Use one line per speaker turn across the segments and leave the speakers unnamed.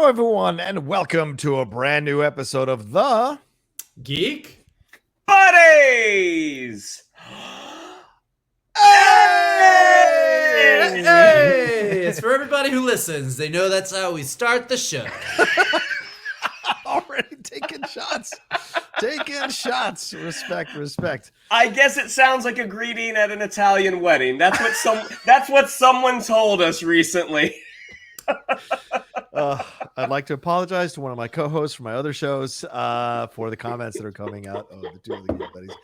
Hello, everyone, and welcome to a brand new episode of the
Geek
Buddies!
Hey! It's for everybody who listens. They know that's how we start the show.
Already taking shots. Taking shots. Respect.
I guess it sounds like a greeting at an Italian wedding. That's what someone told us recently.
I'd like to apologize to one of my co-hosts for my other shows for the comments that are coming out of the two of the Geek Buddies.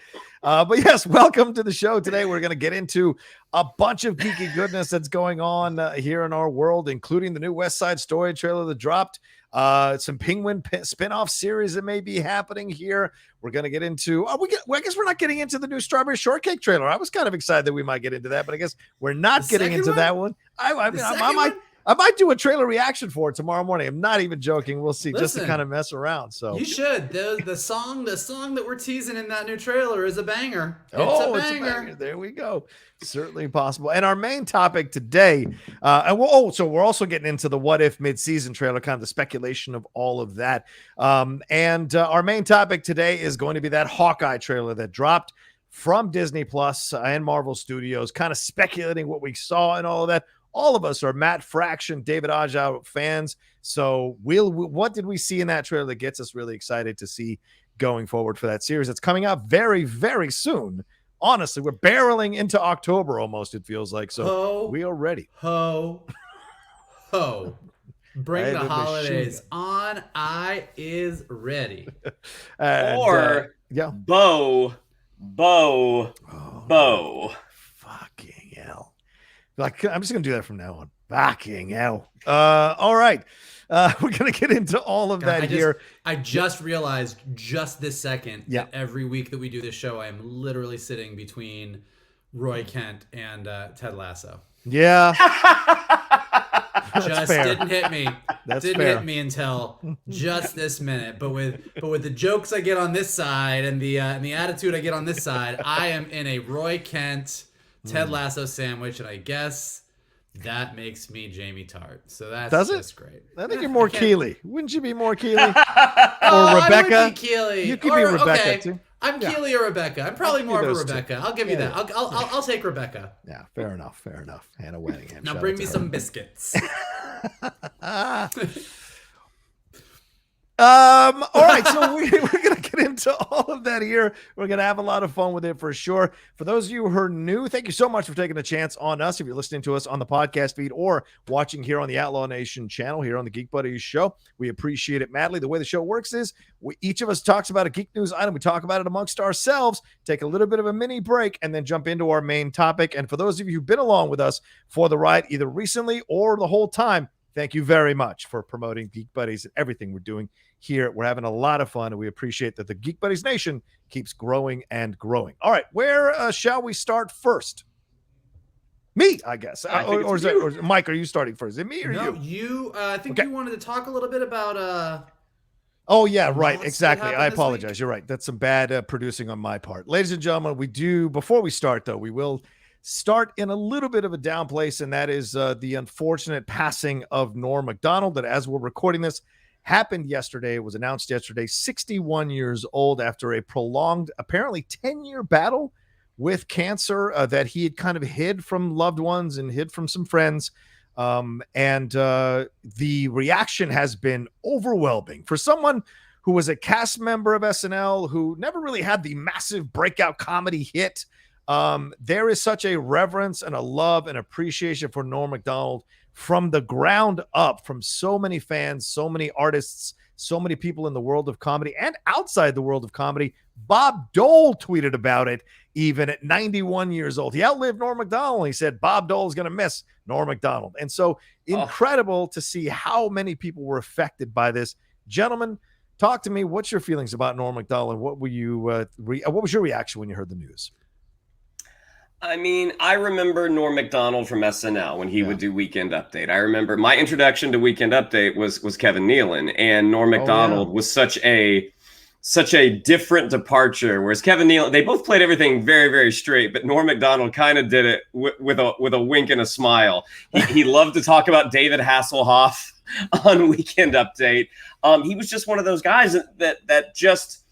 But yes, welcome to the show. Today we're going to get into a bunch of geeky goodness that's going on here in our world, including the new West Side Story trailer that dropped, some Penguin spin-off series that may be happening here. We're going to get into, I guess we're not getting into the new Strawberry Shortcake trailer. I was kind of excited that we might get into that, but I guess we're not getting into that one. I might do a trailer reaction for it tomorrow morning. I'm not even joking. We'll see. Listen, just to kind of mess around. So
you should. The song that we're teasing in that new trailer is a banger.
It's a banger. There we go. Certainly possible. And our main topic today, so we're also getting into the What If Midseason trailer, kind of the speculation of all of that. And our main topic today is going to be that Hawkeye trailer that dropped from Disney Plus and Marvel Studios, kind of speculating what we saw and all of that. All of us are Matt Fraction, David Ajao fans. So what did we see in that trailer that gets us really excited to see going forward for that series? It's coming out very, very soon. Honestly, we're barreling into October almost, it feels like. So we are ready.
Bring the holidays on. I is ready.
Bo.
Fucking hell. Like, I'm just going to do that from now on. Fucking hell. All right. We're going to get into all of that here.
I just realized just this second that every week that we do this show, I am literally sitting between Roy Kent and Ted Lasso.
Yeah.
Just fair. Didn't hit me. Hit me until just this minute. But with the jokes I get on this side and the attitude I get on this side, I am in a Roy Kent Ted Lasso sandwich, and I guess that makes me Jamie Tart. So that's great.
I think you're more Keeley. Wouldn't you be more Keeley? Or Rebecca?
I would be Keeley.
You could be Rebecca too.
I'm Keeley or Rebecca. I'm probably more of a Rebecca. I'll give you that. I'll take Rebecca.
Yeah, fair enough. Hannah Weddingham.
Now bring me some biscuits.
All right, so we're going to get into all of that here. We're going to have a lot of fun with it for sure. For those of you who are new, thank you so much for taking a chance on us. If you're listening to us on the podcast feed or watching here on the Outlaw Nation channel here on the Geek Buddies show, we appreciate it madly. The way the show works is each of us talks about a geek news item. We talk about it amongst ourselves, take a little bit of a mini break, and then jump into our main topic. And for those of you who've been along with us for the ride, either recently or the whole time, thank you very much for promoting Geek Buddies and everything we're doing here. We're having a lot of fun, and we appreciate that the Geek Buddies Nation keeps growing and growing. All right, where shall we start first? Me, I guess. Or Mike, are you starting first? Is it me or you?
No, you. I think you wanted to talk a little bit about...
Oh, yeah, right. Exactly. I apologize. You're right. That's some bad producing on my part. Ladies and gentlemen, before we start, though, we will start in a little bit of a down place, and that is the unfortunate passing of Norm Macdonald, that as we're recording this, happened yesterday. It was announced yesterday, 61 years old after a prolonged, apparently 10-year battle with cancer that he had kind of hid from loved ones and hid from some friends. And the reaction has been overwhelming for someone who was a cast member of SNL, who never really had the massive breakout comedy hit. There is such a reverence and a love and appreciation for Norm Macdonald from the ground up, from so many fans, so many artists, so many people in the world of comedy and outside the world of comedy. Bob Dole tweeted about it even at 91 years old. He outlived Norm Macdonald. He said Bob Dole is going to miss Norm Macdonald. And so incredible to see how many people were affected by this. Gentlemen, talk to me. What's your feelings about Norm Macdonald? What were you? What was your reaction when you heard the news?
I mean, I remember Norm Macdonald from SNL when he would do Weekend Update. I remember my introduction to Weekend Update was Kevin Nealon, and Norm Macdonald was such a such a different departure. Whereas Kevin Nealon, they both played everything very, very straight, but Norm Macdonald kind of did it with a wink and a smile. He loved to talk about David Hasselhoff on Weekend Update. He was just one of those guys that just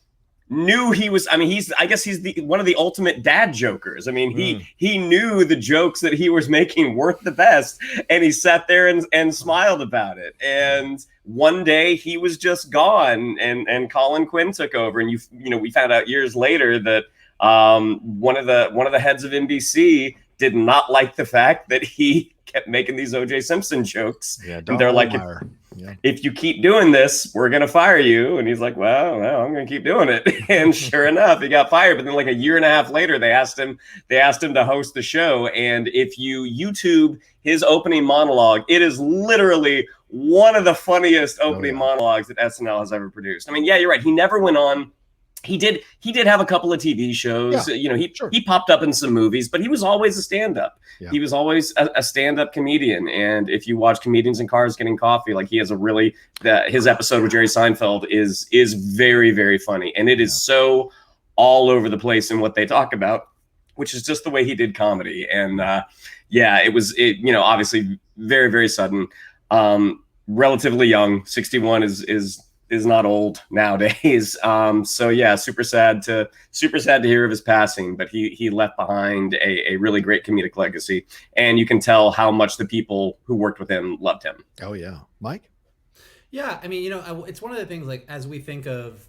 knew he was. I mean, I guess he's one of the ultimate dad jokers. I mean, he knew the jokes that he was making weren't the best, and he sat there and smiled about it. And one day he was just gone, and Colin Quinn took over. And we found out years later that one of the heads of NBC did not like the fact that he kept making these O.J. Simpson jokes. Yeah, and they're like, if you keep doing this, we're going to fire you. And he's like, well, I'm going to keep doing it. And sure enough, he got fired. But then like a year and a half later, they asked him to host the show. And if you YouTube his opening monologue, it is literally one of the funniest opening monologues that SNL has ever produced. I mean, yeah, you're right. He never went on. He did have a couple of TV shows. Yeah, he popped up in some movies, but he was always a stand-up. Yeah. He was always a stand-up comedian. And if you watch Comedians in Cars Getting Coffee, like he has his episode with Jerry Seinfeld is very, very funny. And it is so all over the place in what they talk about, which is just the way he did comedy. And it was obviously very, very sudden, relatively young. 61 is not old nowadays. Super sad to hear of his passing, but he left behind a really great comedic legacy. And you can tell how much the people who worked with him loved him.
Oh yeah. Mike?
Yeah. I mean, it's one of the things, like, as we think of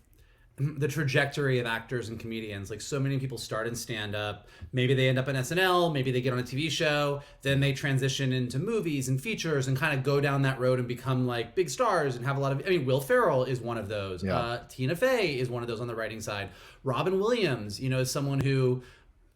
the trajectory of actors and comedians, like so many people start in stand-up, maybe they end up in SNL, maybe they get on a TV show, then they transition into movies and features and kind of go down that road and become like big stars and have a lot of, Will Ferrell is one of those. Yeah. Tina Fey is one of those on the writing side. Robin Williams, is someone who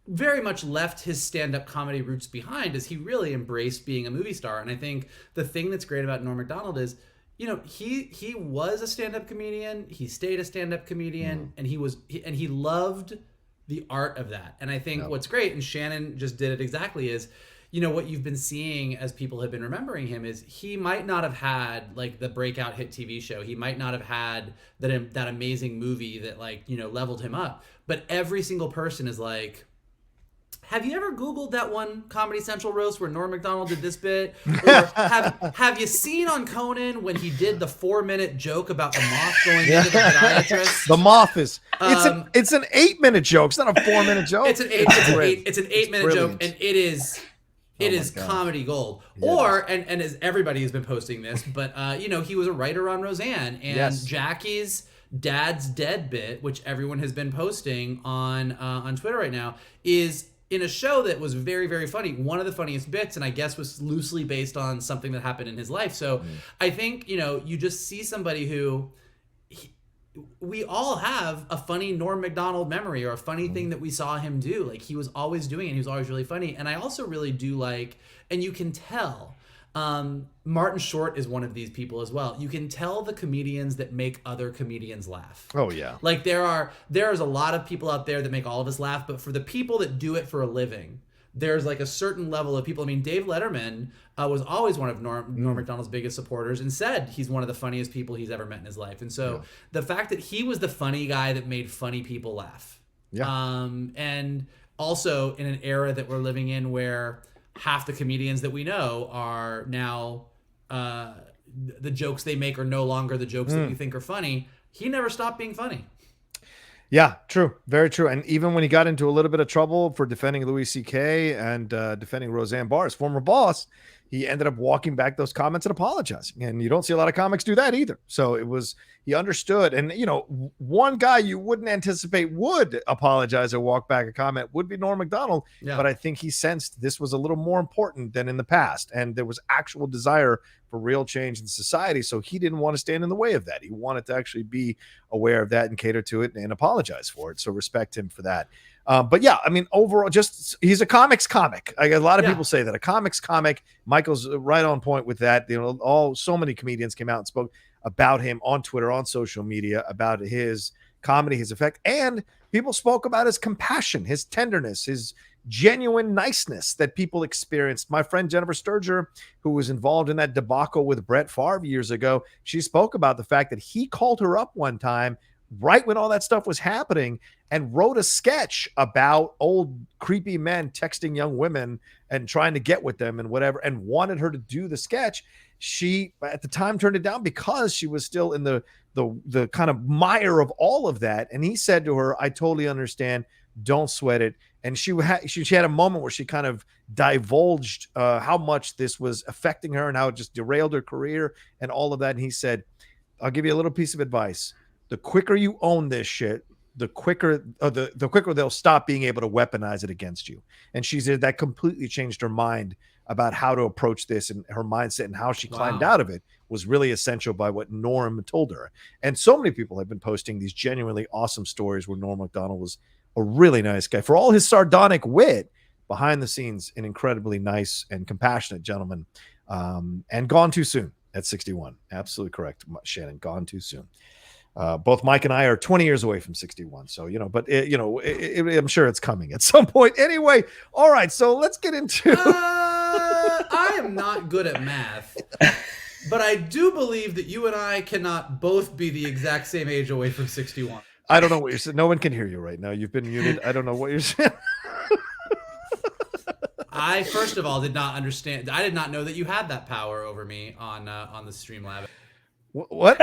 very much left his stand-up comedy roots behind as he really embraced being a movie star. And I think the thing that's great about Norm Macdonald is, he was a stand-up comedian. He stayed a stand-up comedian, and he loved the art of that. And I think what's great, and Shannon just did it exactly, is, what you've been seeing as people have been remembering him is he might not have had like the breakout hit TV show. He might not have had that amazing movie that leveled him up. But every single person is like, have you ever Googled that one Comedy Central roast where Norm Macdonald did this bit? Or have you seen on Conan when he did the 4-minute joke about the moth going into the podiatrist?
The moth is it's an 8-minute joke. It's not a 4-minute joke.
It's an 8-minute joke, and it is comedy gold. Or and as everybody has been posting this, but he was a writer on Roseanne, and Jackie's Dad's Dead bit, which everyone has been posting on Twitter right now, is in a show that was very, very funny. One of the funniest bits, and I guess was loosely based on something that happened in his life. So I think, you just see somebody who, we all have a funny Norm Macdonald memory or a funny thing that we saw him do. Like, he was always doing it. He was always really funny. And I also really do like, and you can tell, Martin Short is one of these people as well. You can tell the comedians that make other comedians laugh.
Oh yeah.
Like there's a lot of people out there that make all of us laugh, but for the people that do it for a living, there's like a certain level of people. I mean, Dave Letterman was always one of Norm Macdonald's biggest supporters and said he's one of the funniest people he's ever met in his life. And so the fact that he was the funny guy that made funny people laugh. Yeah. And also in an era that we're living in where half the comedians that we know are now the jokes they make are no longer the jokes that you think are funny. He never stopped being funny.
Yeah, true. Very true. And even when he got into a little bit of trouble for defending Louis C.K. and defending Roseanne Barr, his former boss, he ended up walking back those comments and apologizing. And you don't see a lot of comics do that either. So he understood. And, one guy you wouldn't anticipate would apologize or walk back a comment would be Norm Macdonald. Yeah. But I think he sensed this was a little more important than in the past. And there was actual desire for real change in society. So he didn't want to stand in the way of that. He wanted to actually be aware of that and cater to it and apologize for it. So respect him for that. But yeah, I mean, overall, he's a comics comic. A lot of people say that, a comics comic. Michael's right on point with that. So many comedians came out and spoke about him on Twitter, on social media, about his comedy, his effect, and people spoke about his compassion, his tenderness, his genuine niceness that people experienced. My friend Jennifer Sturger, who was involved in that debacle with Brett Favre years ago, she spoke about the fact that he called her up one time right when all that stuff was happening, and wrote a sketch about old creepy men texting young women and trying to get with them and whatever, and wanted her to do the sketch. She at the time turned it down because she was still in the kind of mire of all of that. And he said to her, I totally understand. Don't sweat it. And she had a moment where she kind of divulged how much this was affecting her and how it just derailed her career and all of that. And he said, I'll give you a little piece of advice. The quicker you own this shit, the quicker they'll stop being able to weaponize it against you. And she said that completely changed her mind about how to approach this, and her mindset and how she climbed out of it was really essential by what Norm told her. And so many people have been posting these genuinely awesome stories where Norm Macdonald was a really nice guy. For all his sardonic wit, behind the scenes, an incredibly nice and compassionate gentleman, and gone too soon at 61. Absolutely correct, Shannon. Gone too soon. Both Mike and I are 20 years away from 61. So, but I'm sure it's coming at some point. Anyway, all right. So let's get into.
I am not good at math, but I do believe that you and I cannot both be the exact same age away from 61.
I don't know what you're saying. No one can hear you right now. You've been muted. I don't know what you're saying.
I, first of all, did not understand. I did not know that you had that power over me on the Streamlab.
What?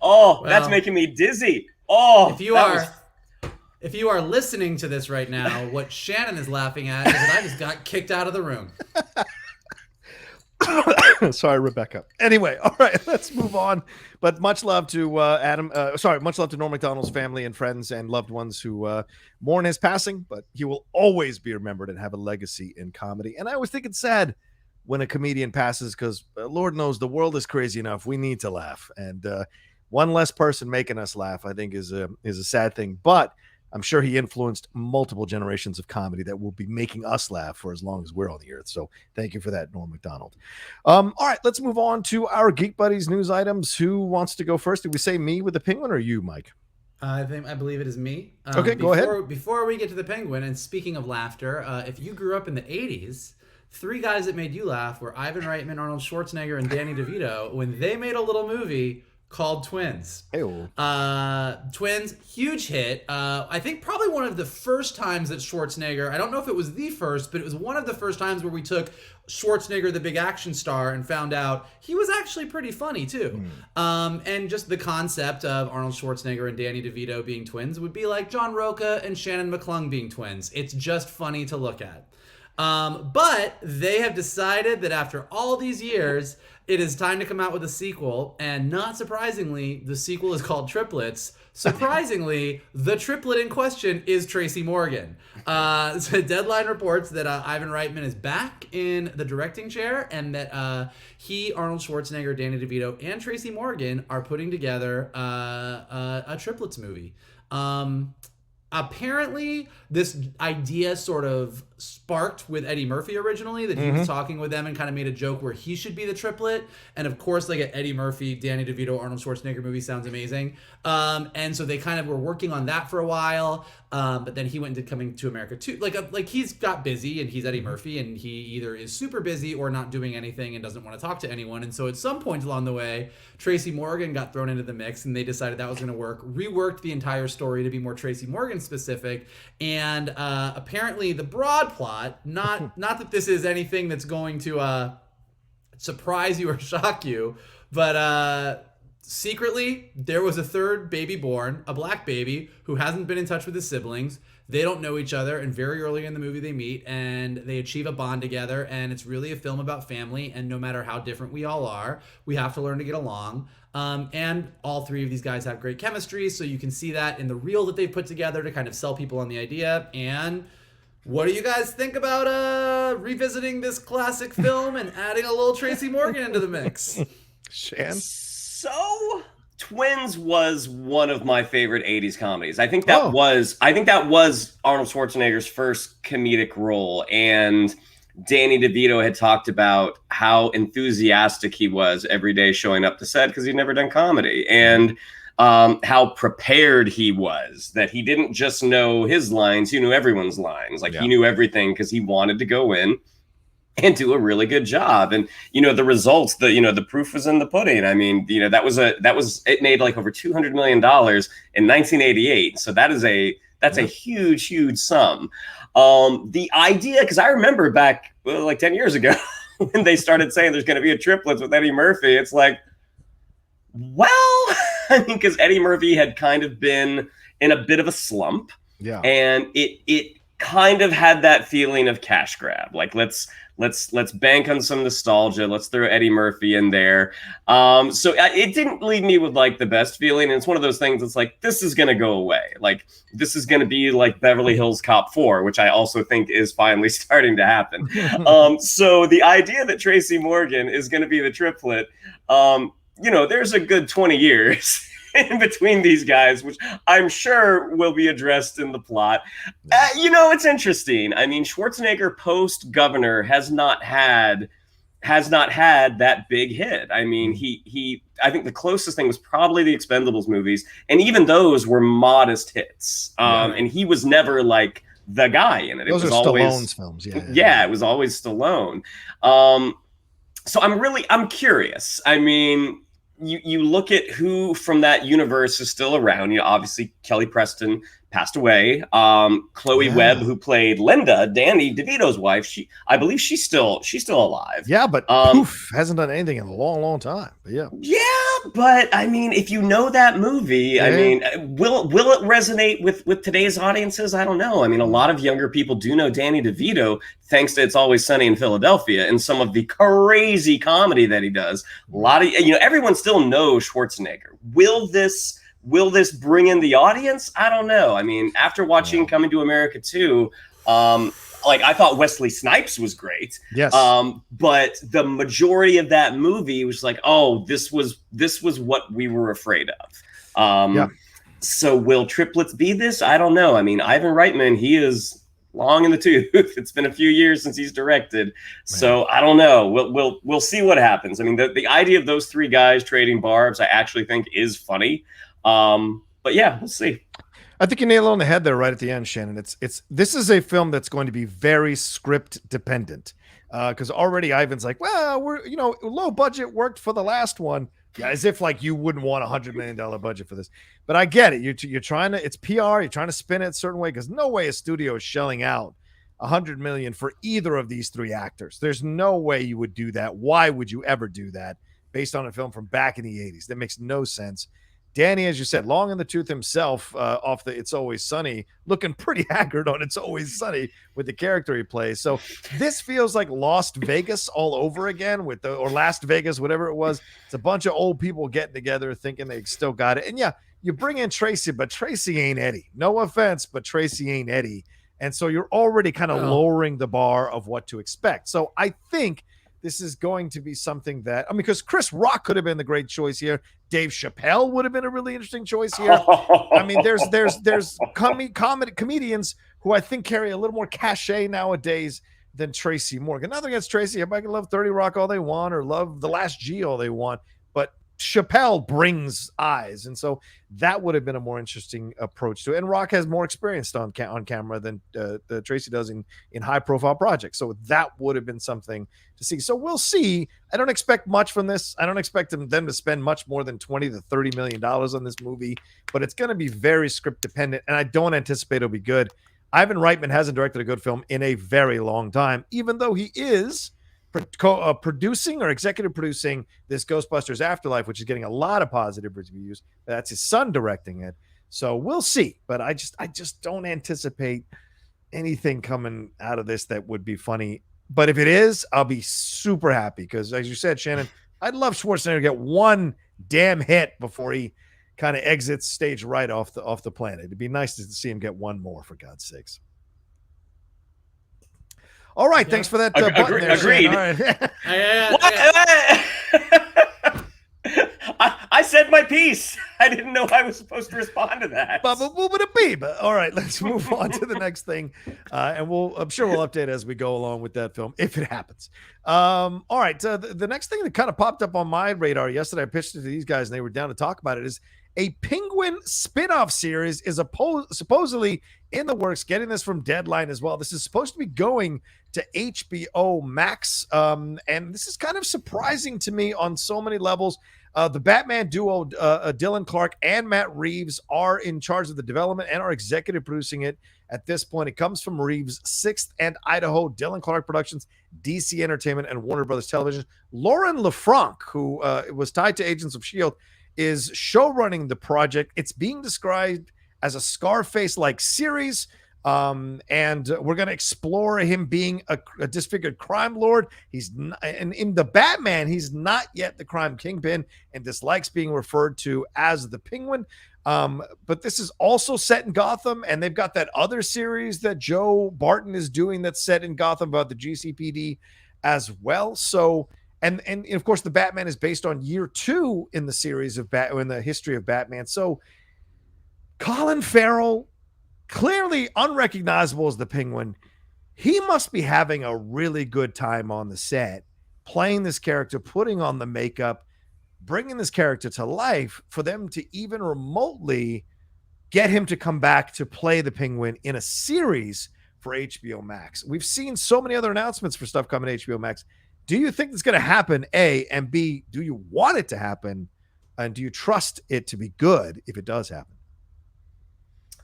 Well, that's making me dizzy.
If you are listening to this right now, what Shannon is laughing at is that I just got kicked out of the room.
Sorry, Rebecca. Anyway, all right, let's move on. But much love to much love to Norm Macdonald's family and friends and loved ones who mourn his passing, but he will always be remembered and have a legacy in comedy. And I always think it's sad when a comedian passes, because Lord knows the world is crazy enough. We need to laugh. And one less person making us laugh, I think, is a sad thing. But I'm sure he influenced multiple generations of comedy that will be making us laugh for as long as we're on the earth. So thank you for that, Norm Macdonald. All right, let's move on to our Geek Buddies news items. Who wants to go first? Did we say me with the penguin or you, Mike?
I believe it is me.
Okay, go ahead.
Before we get to the penguin, and speaking of laughter, if you grew up in the 80s, three guys that made you laugh were Ivan Reitman, Arnold Schwarzenegger, and Danny DeVito when they made a little movie called Twins. Twins, huge hit. I think probably one of the first times that Schwarzenegger, I don't know if it was the first, but it was one of the first times where we took Schwarzenegger, the big action star, and found out he was actually pretty funny too. And just the concept of Arnold Schwarzenegger and Danny DeVito being twins would be like John Rocha and Shannon McClung being twins. It's just funny to look at. But they have decided that after all these years, it is time to come out with a sequel, and not surprisingly, the sequel is called Triplets. Surprisingly, the triplet in question is Tracy Morgan. So Deadline reports that Ivan Reitman is back in the directing chair, and that he, Arnold Schwarzenegger, Danny DeVito, and Tracy Morgan are putting together a Triplets movie. Apparently, this idea sort of sparked with Eddie Murphy originally, that he was talking with them and kind of made a joke where he should be the triplet. And of course, like an Eddie Murphy, Danny DeVito, Arnold Schwarzenegger movie sounds amazing. And so they kind of were working on that for a while. But then he went into Coming to America too. Like he's got busy, and he's Eddie Murphy, and he either is super busy or not doing anything and doesn't want to talk to anyone. And so at some point along the way, Tracy Morgan got thrown into the mix, and they decided that was going to work. Reworked the entire story to be more Tracy Morgan specific. And apparently the broad plot, not that this is anything that's going to surprise you or shock you, but secretly, there was a third baby born, a black baby, who hasn't been in touch with his siblings. They don't know each other, and very early in the movie they meet, and they achieve a bond together, and it's really a film about family, and no matter how different we all are, we have to learn to get along. And all three of these guys have great chemistry, so you can see that in the reel that they've put together to kind of sell people on the idea. And what do you guys think about revisiting this classic film and adding a little Tracy Morgan into the mix?
Shan?
So, Twins was one of my favorite 80s comedies. I think that was Arnold Schwarzenegger's first comedic role, and Danny DeVito had talked about how enthusiastic he was every day showing up to set because he'd never done comedy, and how prepared he was, that he didn't just know his lines, he knew everyone's lines. He knew everything because he wanted to go in and do a really good job. And the results, the proof was in the pudding. I mean, it made like over $200 million in 1988. So that's a huge sum. The idea, because I remember back like 10 years ago when they started saying there's going to be a Triplets with Eddie Murphy, it's like, well, I mean, because Eddie Murphy had kind of been in a bit of a slump, and it kind of had that feeling of cash grab. Like let's bank on some nostalgia. Let's throw Eddie Murphy in there. So it didn't leave me with like the best feeling. And it's one of those things that's like, this is going to go away. Like this is going to be like Beverly Hills Cop 4, which I also think is finally starting to happen. So the idea that Tracy Morgan is going to be the triplet, there's a good 20 years in between these guys, which I'm sure will be addressed in the plot. It's interesting. I mean, Schwarzenegger post-Governor has not had that big hit. I mean, I think the closest thing was probably the Expendables movies, and even those were modest hits. And he was never like the guy in it.
Those
it was
are
always
Stallone's films.
Yeah, it was always Stallone. So I'm curious. I mean, you look at who from that universe is still around. Obviously Kelly Preston passed away. Chloe Webb, who played Linda, Danny DeVito's wife, I believe she's still alive.
Yeah, but poof, hasn't done anything in a long time. But
yeah, but I mean, if you know that movie, I mean, will it resonate with today's audiences? I don't know. I mean, a lot of younger people do know Danny DeVito thanks to It's Always Sunny in Philadelphia and some of the crazy comedy that he does. A lot of everyone still knows Schwarzenegger. Will this bring in the audience? I don't know. I mean, after watching Coming to America 2, I thought Wesley Snipes was great.
Yes.
But the majority of that movie was like, oh, this was what we were afraid of. So will Triplets be this? I don't know. I mean, Ivan Reitman, he is long in the tooth. It's been a few years since he's directed. So I don't know. We'll see what happens. I mean, the idea of those three guys trading barbs, I actually think is funny. But yeah, we'll see.
I think you nailed it on the head there right at the end, Shannon. This is a film that's going to be very script dependent. Because already Ivan's like, well, we're low budget worked for the last one. Yeah, as if like you wouldn't want $100 million budget for this. But I get it. You're trying to, it's PR. You're trying to spin it a certain way because no way a studio is shelling out $100 million for either of these three actors. There's no way you would do that. Why would you ever do that based on a film from back in the 80s? That makes no sense. Danny, as you said, long in the tooth himself off the It's Always Sunny, looking pretty haggard on It's Always Sunny with the character he plays. So this feels like Lost Vegas all over again or Last Vegas, whatever it was. It's a bunch of old people getting together thinking they still got it. And yeah, you bring in Tracy, but Tracy ain't Eddie. No offense, but Tracy ain't Eddie. And so you're already kind of lowering the bar of what to expect. So I think this is going to be something that, because Chris Rock could have been the great choice here. Dave Chappelle would have been a really interesting choice here. I mean, there's comedians who I think carry a little more cachet nowadays than Tracy Morgan. Nothing against Tracy. Everybody can love 30 Rock all they want or love The Last G all they want, but Chappelle brings eyes, and so that would have been a more interesting approach to it. And Rock has more experience on camera than Tracy does in high-profile projects, so that would have been something to see. So we'll see. I don't expect much from this. I don't expect them to spend much more than $20 to $30 million on this movie, but it's going to be very script-dependent, and I don't anticipate it'll be good. Ivan Reitman hasn't directed a good film in a very long time, even though he is producing or executive producing this Ghostbusters Afterlife, which is getting a lot of positive reviews. That's his son directing it. So we'll see. But I just don't anticipate anything coming out of this that would be funny. But if it is, I'll be super happy because, as you said, Shannon, I'd love Schwarzenegger to get one damn hit before he kind of exits stage right off the planet. It'd be nice to see him get one more, for God's sakes. All right, thanks for that. Button there,
agreed.
All right.
I said my piece. I didn't know I was supposed to respond to that.
But all right, let's move on to the next thing, and I'm sure we'll update as we go along with that film if it happens. All right, the next thing that kind of popped up on my radar yesterday, I pitched it to these guys and they were down to talk about it, is A Penguin spin-off series is supposedly in the works, getting this from Deadline as well. This is supposed to be going to HBO Max, and this is kind of surprising to me on so many levels. The Batman duo, Dylan Clark and Matt Reeves, are in charge of the development and are executive producing it at this point. It comes from Reeves' Sixth and Idaho, Dylan Clark Productions, DC Entertainment, and Warner Brothers Television. Lauren LeFranc, who was tied to Agents of S.H.I.E.L.D., is showrunning the project. It's being described as a Scarface-like series, and we're going to explore him being a disfigured crime lord. He's not, and in the Batman, he's not yet the crime kingpin and dislikes being referred to as the Penguin. But this is also set in Gotham, and they've got that other series that Joe Barton is doing that's set in Gotham about the GCPD as well. So, and of course, the Batman is based on year 2 in the series of in the history of Batman. So, Colin Farrell, clearly unrecognizable as the Penguin, he must be having a really good time on the set, playing this character, putting on the makeup, bringing this character to life for them to even remotely get him to come back to play the Penguin in a series for HBO Max. We've seen so many other announcements for stuff coming to HBO Max. Do you think it's going to happen, A, and B, do you want it to happen, and do you trust it to be good if it does happen?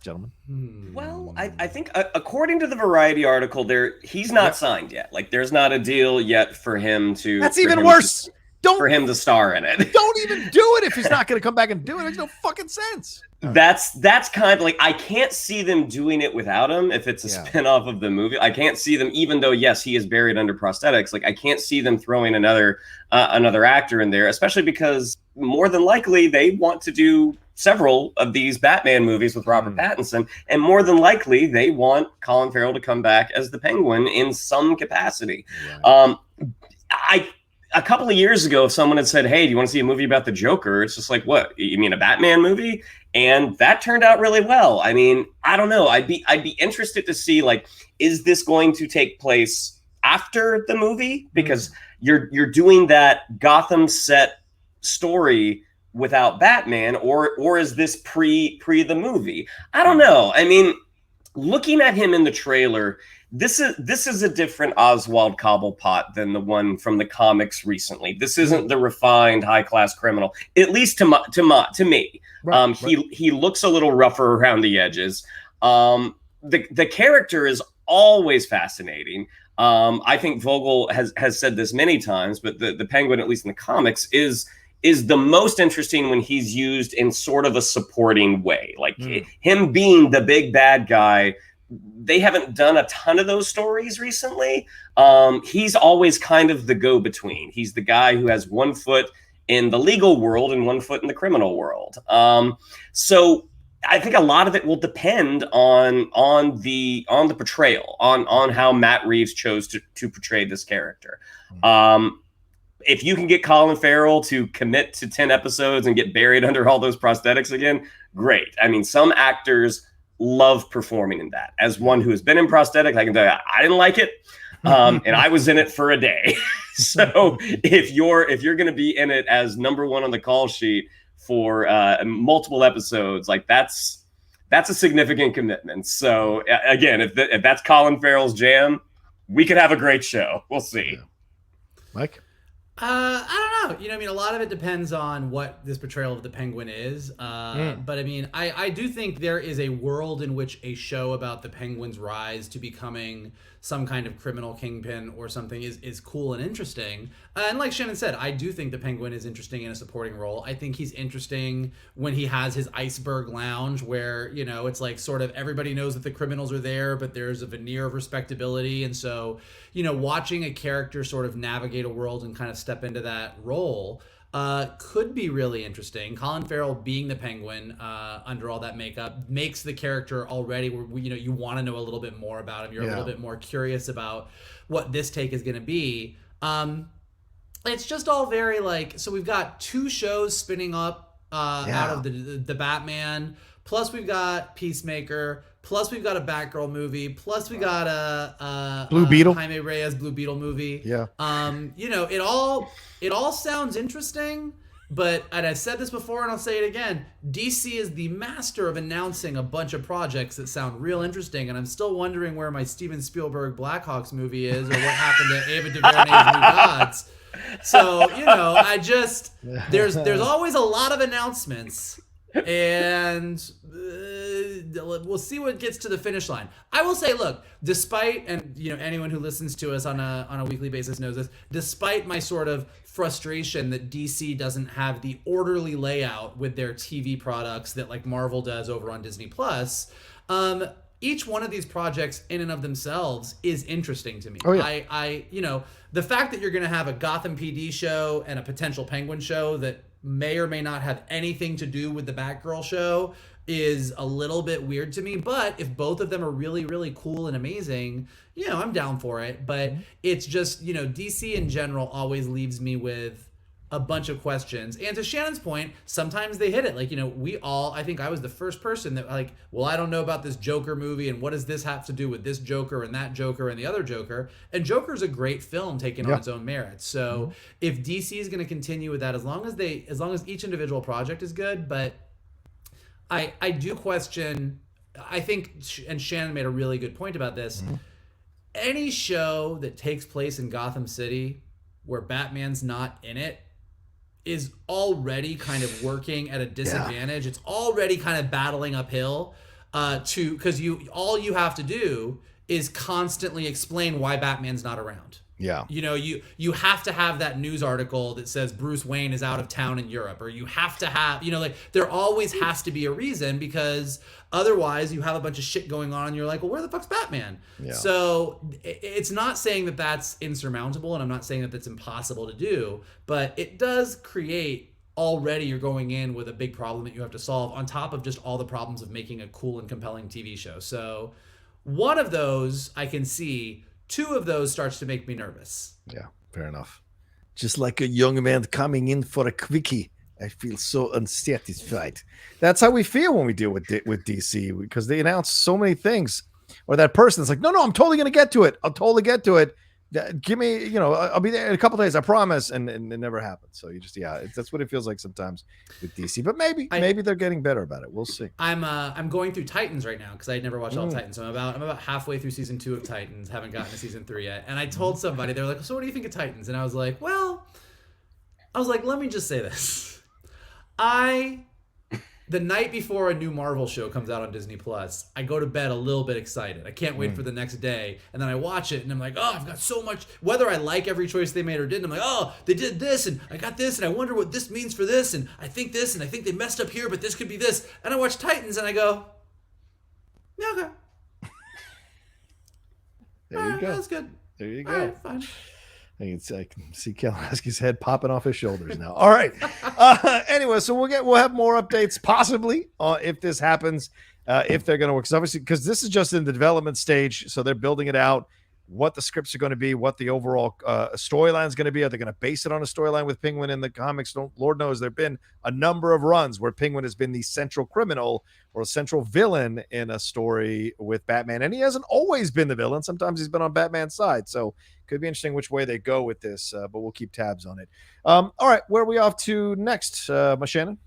Gentlemen?
Well, I think according to the Variety article, he's not signed yet. Like, there's not a deal yet for him to...
That's even worse!
For him to star in it.
Don't even do it if he's not going to come back and do it. It makes no fucking sense.
That's kind of like, I can't see them doing it without him if it's a spin-off of the movie. I can't see them, even though, yes, he is buried under prosthetics. Like, I can't see them throwing another actor in there, especially because more than likely they want to do several of these Batman movies with Robert Pattinson, and more than likely they want Colin Farrell to come back as the Penguin in some capacity. Right. A couple of years ago, if someone had said, hey, do you want to see a movie about the Joker? It's just like, what? You mean a Batman movie? And that turned out really well. I mean, I don't know. I'd be interested to see, like, is this going to take place after the movie? Because you're doing that Gotham set story without Batman, or is this pre the movie? I don't know. I mean, looking at him in the trailer, this is a different Oswald Cobblepot than the one from the comics recently. This isn't the refined high-class criminal, at least to me. Right, he looks a little rougher around the edges. The character is always fascinating. I think Vogel has said this many times, but the Penguin, at least in the comics, is the most interesting when he's used in sort of a supporting way. Like him being the big bad guy, they haven't done a ton of those stories recently. He's always kind of the go-between. He's the guy who has one foot in the legal world and one foot in the criminal world. So I think a lot of it will depend on the portrayal, on how Matt Reeves chose to portray this character. If you can get Colin Farrell to commit to 10 episodes and get buried under all those prosthetics again, great. I mean, some actors love performing in that. As one who has been in prosthetics, I can tell you, I didn't like it. And I was in it for a day. So if you're going to be in it as number one on the call sheet for multiple episodes, like that's a significant commitment. So again, if that's Colin Farrell's jam, we could have a great show. We'll see.
Yeah. Mike?
I don't know. I mean, a lot of it depends on what this portrayal of the Penguin is. But I mean, I do think there is a world in which a show about the Penguin's rise to becoming some kind of criminal kingpin or something is cool and interesting. And like Shannon said, I do think the Penguin is interesting in a supporting role. I think he's interesting when he has his iceberg lounge where, it's like sort of everybody knows that the criminals are there, but there's a veneer of respectability. And so, watching a character sort of navigate a world and kind of step into that role could be really interesting. Colin Farrell being the Penguin under all that makeup makes the character already where you want to know a little bit more about him. You're a little bit more curious about what this take is going to be. It's just all very so we've got 2 shows spinning up out of the Batman. Plus we've got Peacemaker. Plus we've got a Batgirl movie. Plus we got a
Blue Beetle.
Jaime Reyes Blue Beetle movie.
Yeah.
It all sounds interesting. and I've said this before and I'll say it again, DC is the master of announcing a bunch of projects that sound real interesting, and I'm still wondering where my Steven Spielberg Blackhawks movie is, or what happened to Ava DuVernay's New Gods. So, there's always a lot of announcements, and we'll see what gets to the finish line. I will say, look, despite, and anyone who listens to us on a weekly basis knows this, despite my sort of frustration that DC doesn't have the orderly layout with their TV products that like Marvel does over on Disney Plus, each one of these projects in and of themselves is interesting to me.
Oh, yeah.
I the fact that you're going to have a Gotham PD show and a potential Penguin show that may or may not have anything to do with the Batgirl show is a little bit weird to me. But if both of them are really, really cool and amazing, I'm down for it. But it's just, DC in general always leaves me with a bunch of questions. And to Shannon's point, sometimes they hit it. Like, I think I was the first person that like, well, I don't know about this Joker movie, and what does this have to do with this Joker and that Joker and the other Joker? And Joker's a great film taken on its own merits. So if DC is going to continue with that, as long as each individual project is good, but I do question, I think, and Shannon made a really good point about this, any show that takes place in Gotham City where Batman's not in it is already kind of working at a disadvantage. It's already kind of battling uphill because all you have to do is constantly explain why Batman's not around.
Yeah.
You have to have that news article that says Bruce Wayne is out of town in Europe, or you have to have, there always has to be a reason, because otherwise you have a bunch of shit going on and you're like, well, where the fuck's Batman? Yeah. So it's not saying that that's insurmountable, and I'm not saying that that's impossible to do, but it does create, already you're going in with a big problem that you have to solve on top of just all the problems of making a cool and compelling TV show. So one of those I can see. Two of those starts to make me nervous.
Yeah, fair enough. Just like a young man coming in for a quickie, I feel so unsatisfied. That's how we feel when we deal with DC, because they announce so many things. Or that person is like, no, I'm totally going to get to it. I'll totally get to it. Give me, I'll be there in a couple of days, I promise. And it never happens. So you just, that's what it feels like sometimes with DC. But maybe they're getting better about it. We'll see.
I'm going through Titans right now because I never watched all Titans. So I'm about halfway through season 2 of Titans. Haven't gotten to season 3 yet. And I told somebody, they were like, so what do you think of Titans? And I was like, let me just say this. The night before a new Marvel show comes out on Disney Plus, I go to bed a little bit excited. I can't wait for the next day. And then I watch it and I'm like, oh, I've got so much, whether I like every choice they made or didn't, I'm like, oh, they did this and I got this and I wonder what this means for this. And I think this and I think they messed up here, but this could be this. And I watch Titans and I go, yeah, okay.
There you go.
That's good.
There you go.
All right, fine.
I can see Kalinowski's head popping off his shoulders now. All right. Anyway, so we'll have more updates possibly if this happens, if they're going to work. Because this is just in the development stage, so they're building it out. What the scripts are going to be, what the overall storyline is going to be. Are they going to base it on a storyline with Penguin in the comics? Lord knows there have been a number of runs where Penguin has been the central criminal or a central villain in a story with Batman. And he hasn't always been the villain. Sometimes he's been on Batman's side. So could be interesting which way they go with this, but we'll keep tabs on it. All right, where are we off to next, my Shannon?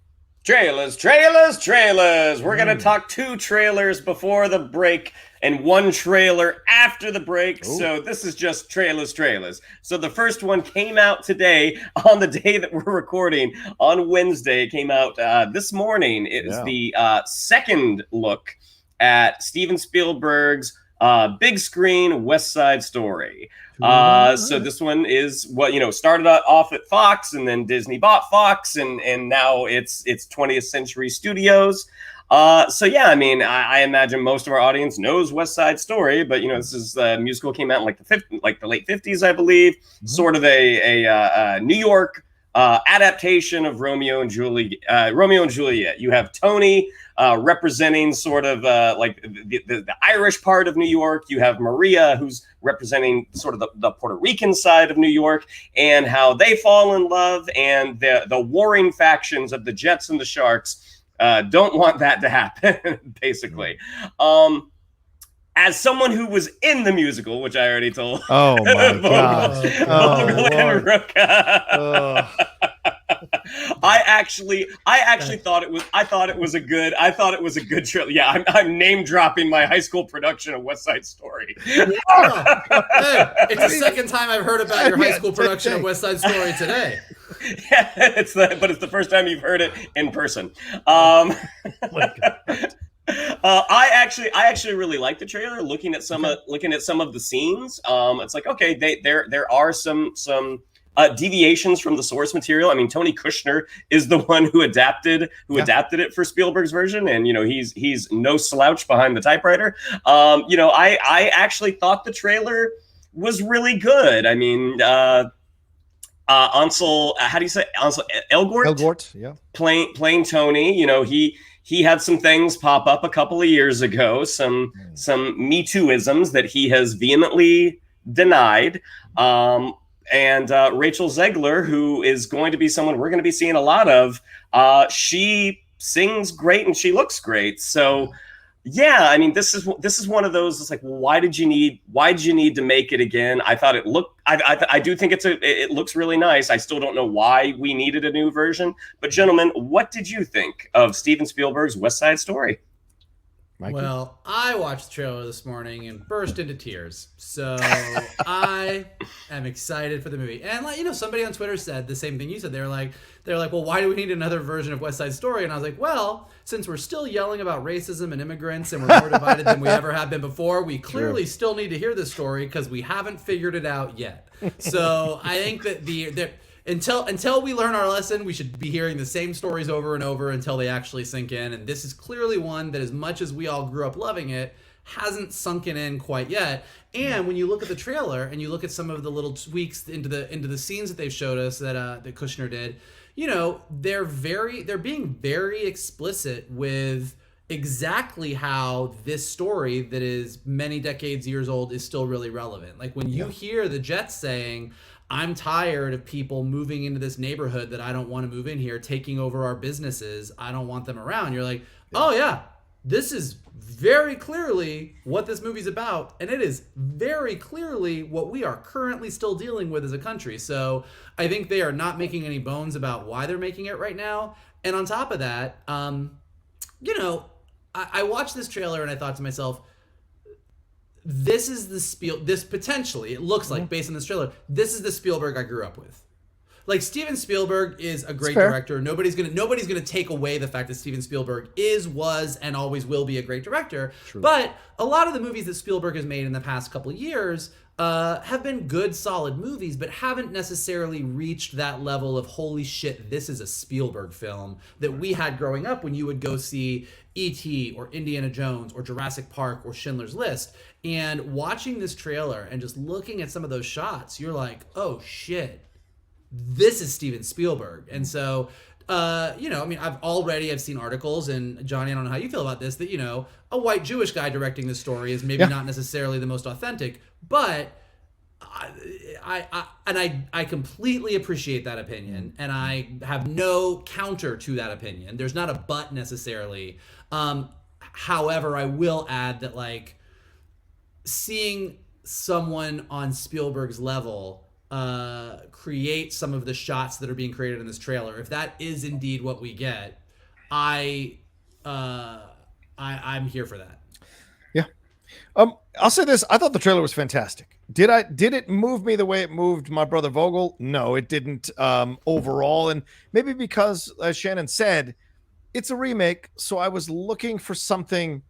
Trailers. We're going to talk 2 trailers before the break and 1 trailer after the break. Ooh. So this is just trailers. So the first one came out today on the day that we're recording on Wednesday. It came out this morning. It is the second look at Steven Spielberg's big screen West Side Story. So this one is what, started off at Fox, and then Disney bought Fox, and now it's 20th Century Studios. I imagine most of our audience knows West Side Story, but this is the musical came out in the late 50s, I believe, sort of a New York adaptation of Romeo and Juliet. You have Tony representing sort of the Irish part of New York. You have Maria, who's representing sort of the Puerto Rican side of New York, and how they fall in love, and the warring factions of the Jets and the Sharks don't want that to happen, basically. As someone who was in the musical, which I already told.
Oh, my God.
Vogel and Rocha. I actually thought it was a good trailer. Yeah, I'm name dropping my high school production of West Side Story.
Wow. Hey, it's the second time I've heard about your high school production of West Side Story today.
Yeah, it's the first time you've heard it in person. I actually really like the trailer. Looking at some of the scenes, it's like, okay, there are some deviations from the source material. I mean, Tony Kushner is the one who adapted it for Spielberg's version, and he's no slouch behind the typewriter. I actually thought the trailer was really good. I mean, Ansel, how do you say Ansel Elgort?
Elgort, yeah.
Playing Tony, he had some things pop up a couple of years ago, some Me Too-isms that he has vehemently denied. And Rachel Zegler, who is going to be someone we're going to be seeing a lot of, she sings great and she looks great. So, yeah, I mean, this is one of those. It's like, well, why did you need to make it again? I thought it looked. I do think it looks really nice. I still don't know why we needed a new version. But gentlemen, what did you think of Steven Spielberg's West Side Story?
Mikey?
Well, I watched the trailer this morning and burst into tears. So I am excited for the movie. And somebody on Twitter said the same thing you said. They're like, well, why do we need another version of West Side Story? And I was like, well, since we're still yelling about racism and immigrants and we're more divided than we ever have been before, we clearly still need to hear this story because we haven't figured it out yet. So I think that until we learn our lesson, we should be hearing the same stories over and over until they actually sink in. And this is clearly one that, as much as we all grew up loving it, hasn't sunken in quite yet. And when you look at the trailer and you look at some of the little tweaks into the scenes that they've showed us that Kushner did, they're being very explicit with exactly how this story that is many years old is still really relevant. Like when you hear the Jets saying, I'm tired of people moving into this neighborhood that I don't want to move in here, taking over our businesses. I don't want them around. You're like, oh yeah, this is very clearly what this movie's about. And it is very clearly what we are currently still dealing with as a country. So I think they are not making any bones about why they're making it right now. And on top of that, I watched this trailer and I thought to myself, this is this potentially, it looks like, based on this trailer, this is the Spielberg I grew up with. Like, Steven Spielberg is a great director. Nobody's gonna take away the fact that Steven Spielberg was, and always will be a great director. True. But a lot of the movies that Spielberg has made in the past couple of years have been good, solid movies, but haven't necessarily reached that level of, holy shit, this is a Spielberg film that we had growing up when you would go see E.T. or Indiana Jones or Jurassic Park or Schindler's List. And watching this trailer and just looking at some of those shots, you're like, oh shit, this is Steven Spielberg. And so, I've seen articles, and Johnny, I don't know how you feel about this, that, a white Jewish guy directing this story is maybe not necessarily the most authentic, but I completely appreciate that opinion, and I have no counter to that opinion. There's not a but necessarily. However, I will add that, like, seeing someone on Spielberg's level create some of the shots that are being created in this trailer, if that is indeed what we get, I'm here for that.
Yeah. I'll say this. I thought the trailer was fantastic. Did it move me the way it moved my brother Vogel? No, it didn't overall. And maybe because, as Shannon said, it's a remake. So I was looking for something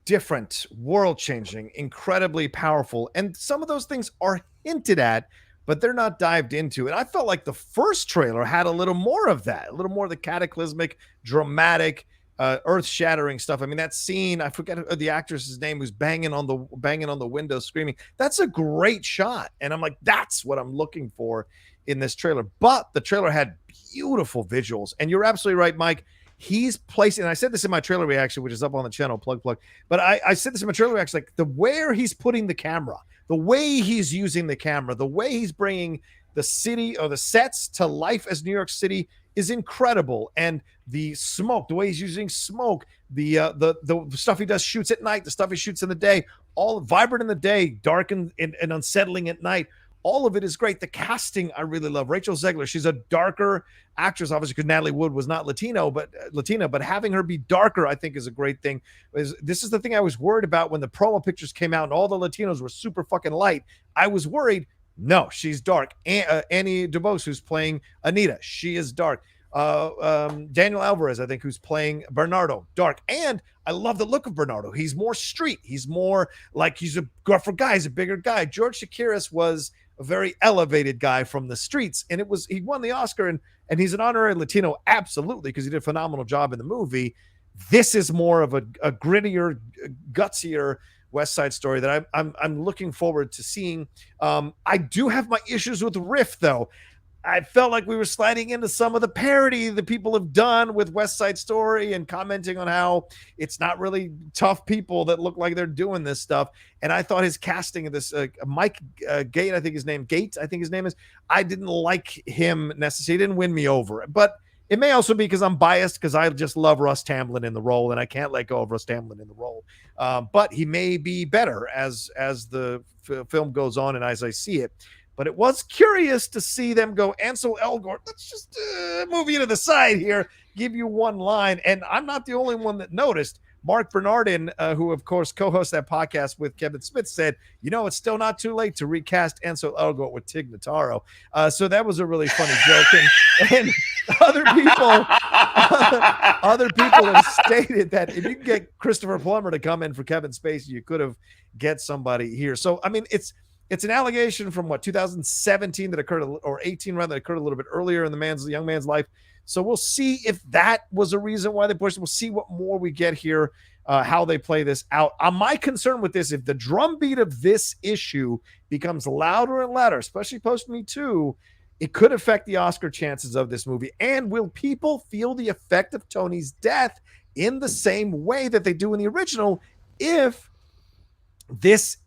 different, world-changing, incredibly powerful. And some of those things are hinted at, but they're not dived into. And I felt like the first trailer had a little more of that, a little more of the cataclysmic, dramatic, earth-shattering stuff. I mean, that scene, I forget the actress's name, who's banging on the window screaming. That's a great shot. And I'm like, that's what I'm looking for in this trailer. But the trailer had beautiful visuals. And you're absolutely right, Mike. He's placing, and I said this in my trailer reaction, which is up on the channel, plug. But I said this in my trailer reaction, like where he's putting the camera, the way he's using the camera, the way he's bringing the city or the sets to life as New York City is incredible. And the smoke, the way he's using smoke, the stuff he does, shoots at night, the stuff he shoots in the day, all vibrant in the day, dark and unsettling at night. all of it is great. The casting I really love. Rachel Zegler, she's a darker actress, obviously, because Natalie Wood was not Latina, but having her be darker, I think, is a great thing. This is the thing I was worried about when the promo pictures came out and all the Latinos were super fucking light. I was worried. No, she's dark. Annie DeBose, who's playing Anita, she is dark. Daniel Alvarez, I think, who's playing Bernardo, dark. And I love the look of Bernardo. He's more street. He's more like he's a gruffer guy. He's a bigger guy. George Chakiris was a very elevated guy from the streets, and he won the Oscar, and he's an honorary Latino, absolutely, because he did a phenomenal job in the movie. This is more of a grittier, gutsier West Side Story that I'm looking forward to seeing. I do have my issues with Riff, though. I felt like we were sliding into some of the parody that people have done with West Side Story and commenting on how it's not really tough people that look like they're doing this stuff. And I thought his casting of this Mike Gate, I think his name is, I didn't like him necessarily. He didn't win me over. But it may also be because I'm biased because I just love Russ Tamblyn in the role, and I can't let go of Russ Tamblyn in the role. But he may be better as the film goes on and as I see it. But it was curious to see them go, Ansel Elgort, let's just move you to the side here, give you one line. And I'm not the only one that noticed. Mark Bernardin, who, of course, co-hosts that podcast with Kevin Smith, said, it's still not too late to recast Ansel Elgort with Tig Notaro. So that was a really funny joke. And other people have stated that if you can get Christopher Plummer to come in for Kevin Spacey, you could have get somebody here. So, I mean, it's an allegation from 2017 that occurred, or 18 rather, that occurred a little bit earlier in the young man's life. So we'll see if that was a reason why they pushed it. We'll see what more we get here, how they play this out. My concern with this, if the drumbeat of this issue becomes louder and louder, especially post Me Too, it could affect the Oscar chances of this movie. And will people feel the effect of Tony's death in the same way that they do in the original if this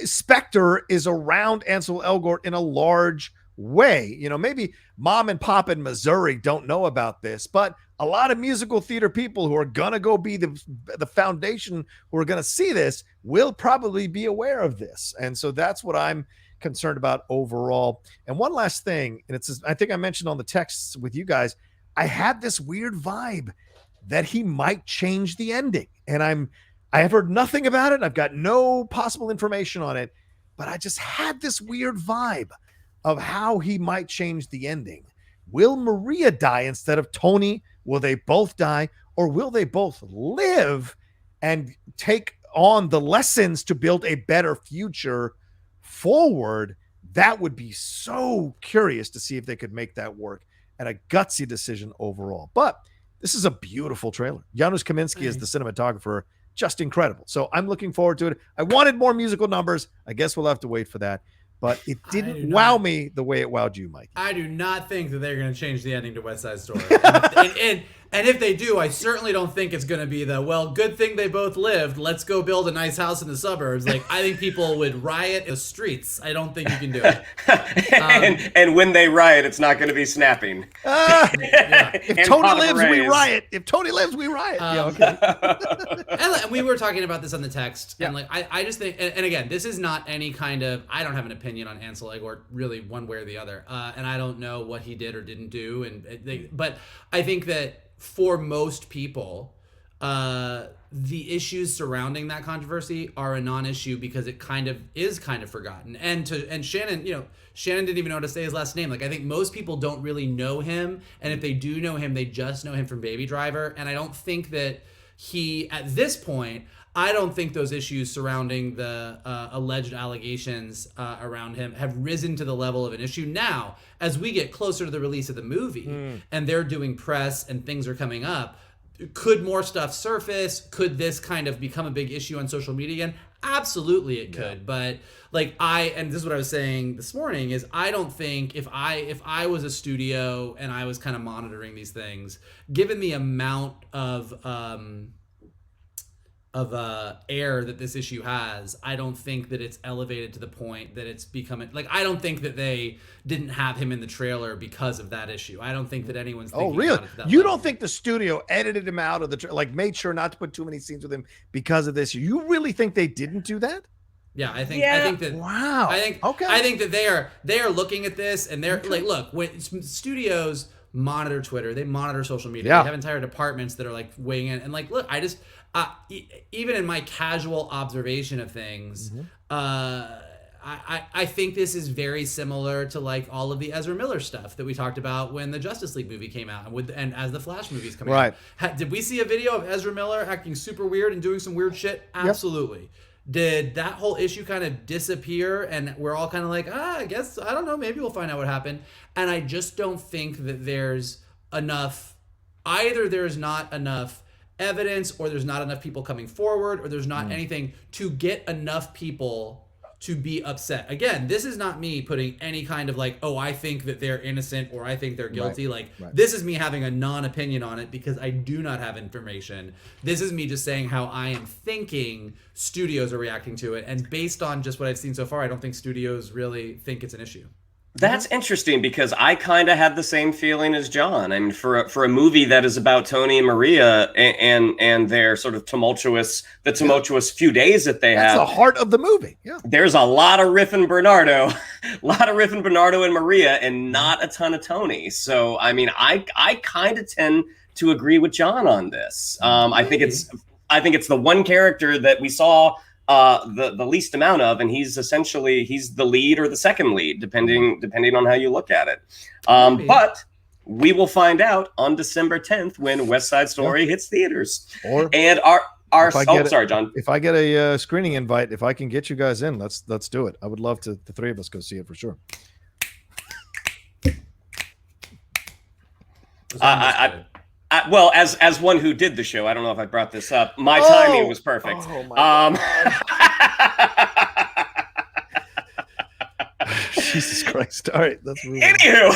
specter is around Ansel Elgort in a large way? Maybe mom and pop in Missouri don't know about this, but a lot of musical theater people who are going to go be the foundation who are going to see this will probably be aware of this. And so that's what I'm concerned about overall. And one last thing, and I think I mentioned on the texts with you guys, I had this weird vibe that he might change the ending. And I have heard nothing about it. I've got no possible information on it, but I just had this weird vibe of how he might change the ending. Will Maria die instead of Tony? Will they both die, or will they both live and take on the lessons to build a better future forward? That would be so curious to see if they could make that work, and a gutsy decision overall. But this is a beautiful trailer. Janusz Kaminski is the cinematographer. Just incredible. So I'm looking forward to it. I wanted more musical numbers. I guess we'll have to wait for that. But it didn't wow me the way it wowed you, Mike.
I do not think that they're going to change the ending to West Side Story. And if they do, I certainly don't think it's going to be good thing they both lived. Let's go build a nice house in the suburbs. I think people would riot in the streets. I don't think you can do it.
And when they riot, it's not going to be snapping.
If Tony lives, we riot. If Tony lives, we riot. Okay.
And we were talking about this on the text. Yeah. And I just think, and again, this is not any kind of, I don't have an opinion on Ansel Elgort really one way or the other. And I don't know what he did or didn't do. But I think that for most people, the issues surrounding that controversy are a non-issue because it is kind of forgotten. And Shannon, Shannon didn't even know how to say his last name. I think most people don't really know him, and if they do know him, they just know him from Baby Driver. And I don't think that at this point, I don't think those issues surrounding the alleged allegations around him have risen to the level of an issue. Now, as we get closer to the release of the movie and they're doing press and things are coming up, could more stuff surface? Could this kind of become a big issue on social media again? Absolutely it could. But and this is what I was saying this morning, is I don't think if I was a studio and I was kind of monitoring these things, given the amount of air that this issue has, I don't think that it's elevated to the point that it's becoming I don't think that they didn't have him in the trailer because of that issue. I don't think that anyone's thinking
really?
About it that
you
level.
Don't think the studio edited him out of the made sure not to put too many scenes with him because of this? You really think they didn't do that?
Yeah, I think that.
Wow.
I think that they are looking at this and they're like, look, when studios monitor Twitter, they monitor social media.
Yeah.
They have entire departments that are like weighing in and like, look, I just even in my casual observation of things, I think this is very similar to like all of the Ezra Miller stuff that we talked about when the Justice League movie came out and as the Flash movies coming out. Did we see a video of Ezra Miller acting super weird and doing some weird shit? Absolutely. Yep. Did that whole issue kind of disappear and we're all kind of like, I guess, I don't know, maybe we'll find out what happened. And I just don't think that there's enough, either there's not enough evidence or there's not enough people coming forward or there's not anything to get enough people to be upset. Again, this is not me putting any kind of like, oh, I think that they're innocent or I think they're guilty. This is me having a non-opinion on it because I do not have information. This is me just saying how I am thinking studios are reacting to it. And based on just what I've seen so far, I don't think studios really think it's an issue.
That's interesting because I kind of had the same feeling as John. I mean, for a movie that is about Tony and Maria and their sort of tumultuous few days that they have.
That's the heart of the movie. Yeah.
There's a lot of riffing Bernardo, and Maria, and not a ton of Tony. So, I mean, I kind of tend to agree with John on this. I think it's the one character that we saw the least amount of, and he's the lead or the second lead, depending on how you look at it. But we will find out on December 10th when West Side Story hits theaters. And sorry, John.
If I get a screening invite, if I can get you guys in, let's do it. I would love to. The three of us go see it for sure.
Well, as one who did the show, I don't know if I brought this up. My timing was perfect.
Oh my God. Jesus Christ! All right, that's really.
Anywho,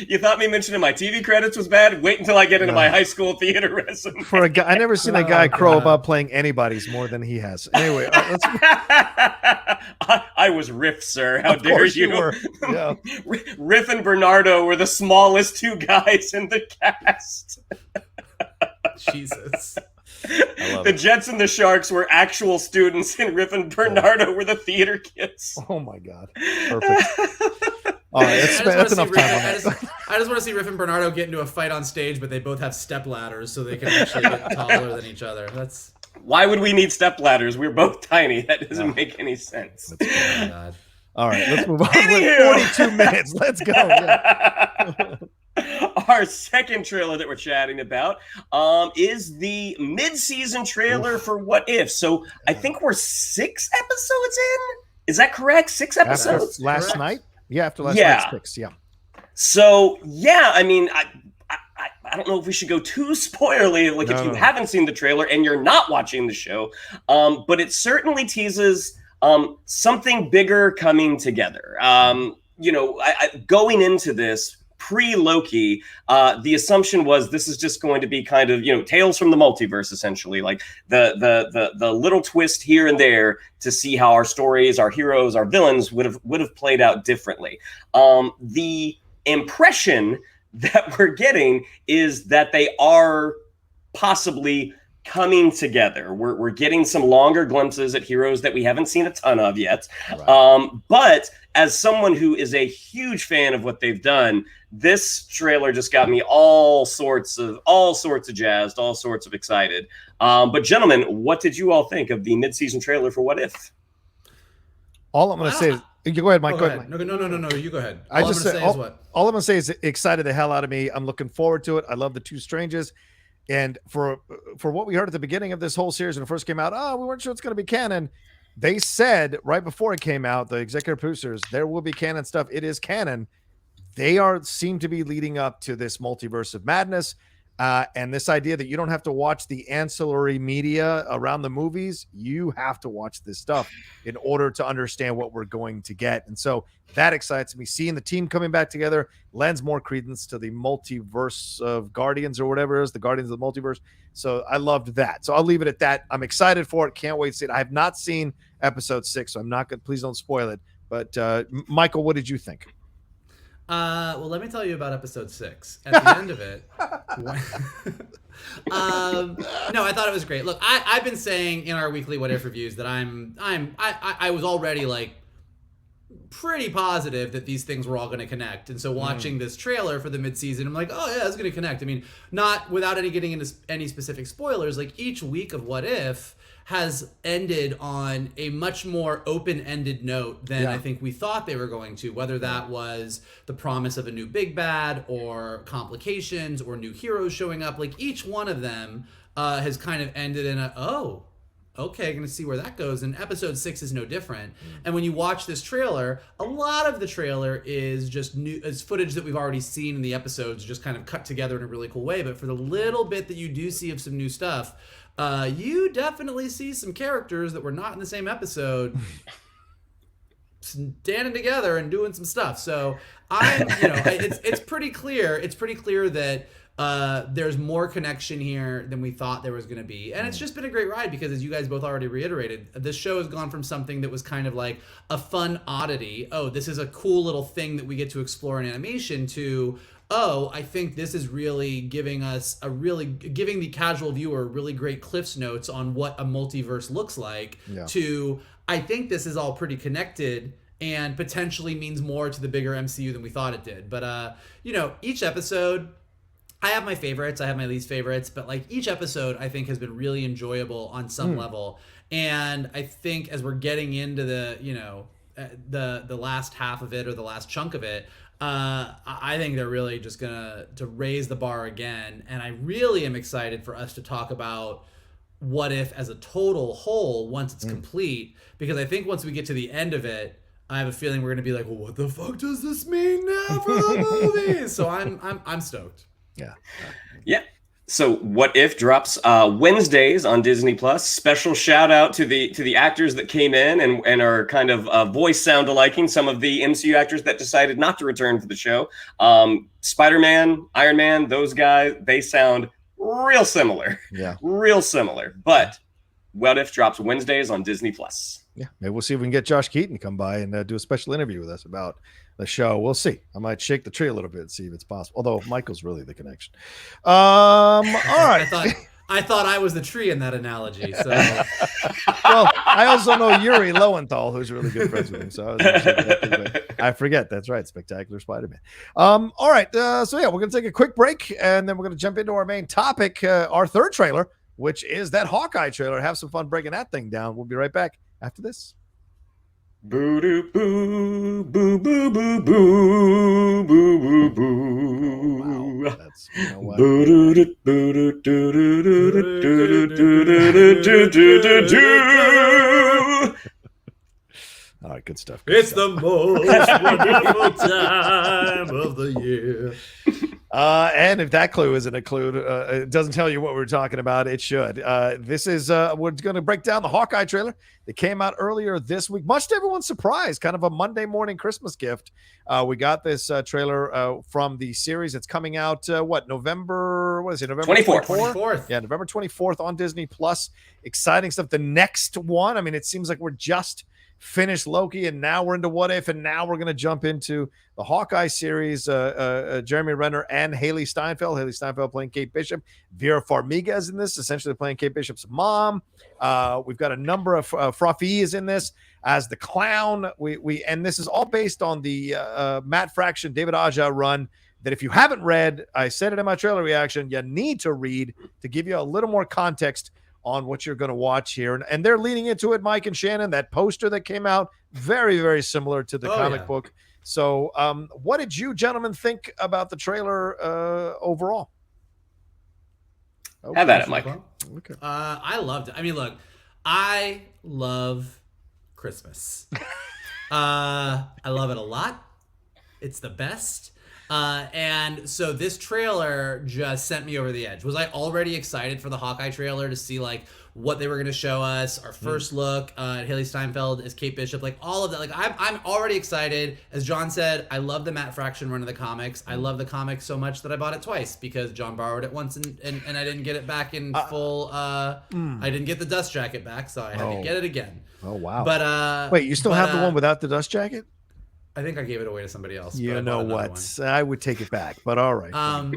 you thought me mentioning my TV credits was bad? Wait until I get into my high school theater resume.
For a guy, I never seen a guy crow about playing anybody's more than he has. Anyway,
I was Riff, sir. How dare you?
Were. Yeah.
Riff and Bernardo were the smallest two guys in the cast.
Jesus.
The Jets and the Sharks were actual students, and Riff and Bernardo were the theater kids.
Oh my God! Perfect. All right, that's enough time on that.
I just want to see Riff and Bernardo get into a fight on stage, but they both have step ladders, so they can actually get taller than each other.
Why would we need step ladders? We're both tiny. That doesn't make any sense.
God.
All right, let's move on. 42 minutes. Let's go. Yeah.
Our second trailer that we're chatting about is the mid-season trailer for What If. So I think we're 6 episodes in. Is that correct? 6 episodes?
After last night? Yeah, after last night's picks. Yeah.
So, yeah, I mean, I don't know if we should go too spoilerly, like if you haven't seen the trailer and you're not watching the show, but it certainly teases something bigger coming together. Going into this, pre-Loki, the assumption was this is just going to be kind of, Tales from the Multiverse, essentially, like the little twist here and there to see how our stories, our heroes, our villains would have played out differently. The impression that we're getting is that they are possibly coming together. We're getting some longer glimpses at heroes that we haven't seen a ton of yet. Right. But as someone who is a huge fan of what they've done, this trailer just got me all sorts of jazzed, all sorts of excited. But gentlemen, what did you all think of the mid-season trailer for What If?
All I'm going to say is, go ahead, Mike. Go ahead.
No, you go ahead.
All I'm going to say is it excited the hell out of me. I'm looking forward to it. I love the Two Strangers. And for what we heard at the beginning of this whole series when it first came out, we weren't sure it's going to be canon. They said right before it came out, the executive producers, there will be canon stuff. It is canon. They seem to be leading up to this multiverse of madness. And this idea that you don't have to watch the ancillary media around the movies, you have to watch this stuff in order to understand what we're going to get. And so that excites me. Seeing the team coming back together lends more credence to the multiverse of Guardians or whatever it is, the Guardians of the Multiverse. So I loved that. So I'll leave it at that. I'm excited for it. Can't wait to see it. I have not seen episode 6, so I'm not going to, please don't spoil it. But Michael, what did you think?
Well, let me tell you about episode 6. At the end of it, no, I thought it was great. Look, I've been saying in our weekly What If reviews that I was already like pretty positive that these things were all going to connect, and so watching this trailer for the midseason, I'm like, oh yeah, it's going to connect. I mean, not without getting into any specific spoilers. Like each week of What If has ended on a much more open-ended note than I think we thought they were going to, whether that was the promise of a new big bad or complications or new heroes showing up. Like each one of them has kind of ended in okay, going to see where that goes. And episode 6 is no different. And when you watch this trailer, a lot of the trailer is just is footage that we've already seen in the episodes, just kind of cut together in a really cool way. But for the little bit that you do see of some new stuff, you definitely see some characters that were not in the same episode standing together and doing some stuff. So it's pretty clear. It's pretty clear that there's more connection here than we thought there was going to be. And it's just been a great ride because, as you guys both already reiterated, this show has gone from something that was kind of like a fun oddity. Oh, this is a cool little thing that we get to explore in animation, to I think this is really giving the casual viewer really great Cliff's Notes on what a multiverse looks like, to I think this is all pretty connected and potentially means more to the bigger MCU than we thought it did. But each episode, I have my favorites, I have my least favorites, but like each episode I think has been really enjoyable on some level. And I think as we're getting into the last half of it, or the last chunk of it, I think they're really just to raise the bar again. And I really am excited for us to talk about What If as a total whole once it's complete, because I think once we get to the end of it, I have a feeling we're going to be like, well, what the fuck does this mean now for the movie? So I'm stoked.
Yeah. So What If drops Wednesdays on Disney Plus. Special shout out to the actors that came in and are kind of voice sound aliking some of the MCU actors that decided not to return for the show. Spider-Man, Iron Man, those guys, they sound real similar. Yeah. Real similar. But What If drops Wednesdays on Disney Plus.
Yeah. Maybe we'll see if we can get Josh Keaton to come by and do a special interview with us about the show. We'll see. I might shake the tree a little bit and see if it's possible. Although Michael's really the connection. All right.
I thought I was the tree in that analogy. So,
well, I also know Yuri Lowenthal, who's really good friends with him. So I forget. That's right. Spectacular Spider-Man. All right. So yeah, we're gonna take a quick break, and then we're gonna jump into our main topic, our third trailer, which is that Hawkeye trailer. Have some fun breaking that thing down. We'll be right back after this.
Boo doo boo boo boo boo boo boo boo boo.
Wow, that's
boo doo doo boo doo doo doo doo doo doo doo doo doo.
All right, good stuff.
It's the most wonderful time of the year.
And if that clue isn't a clue, it doesn't tell you what we're talking about. It should. This is we're going to break down the Hawkeye trailer that came out earlier this week, much to everyone's surprise, kind of a Monday morning Christmas gift. We got this trailer from the series. It's coming out November
24th.
Yeah, November 24th on Disney Plus. Exciting stuff. The next one, I mean, it seems like we're just finished Loki, and now we're into What If, and now we're going to jump into the Hawkeye series. Jeremy Renner and Haley Steinfeld playing Kate Bishop. Vera Farmiga is in this, essentially playing Kate Bishop's mom. We've got a number of Frafi is in this as the clown. And this is all based on the Matt Fraction, David Aja run that, if you haven't read, I said it in my trailer reaction, you need to read to give you a little more context on what you're going to watch here. And they're leaning into it, Mike and Shannon. That poster that came out, very, very similar to the comic book. So what did you gentlemen think about the trailer overall?
Have at it, Mike.
Okay. I loved it. I mean, look, I love Christmas. I love it a lot. It's the best. And so this trailer just sent me over the edge. Was I already excited for the Hawkeye trailer to see like what they were going to show us, our first look at Haley Steinfeld as Kate Bishop, like all of that. Like I'm already excited. As John said, I love the Matt Fraction run of the comics. I love the comics so much that I bought it twice because John borrowed it once and I didn't get it back in full. I didn't get the dust jacket back, so I had to get it again.
Oh wow!
But
wait, you still have the one without the dust jacket?
I think I gave it away to somebody else.
You know what? I would take it back, but all right.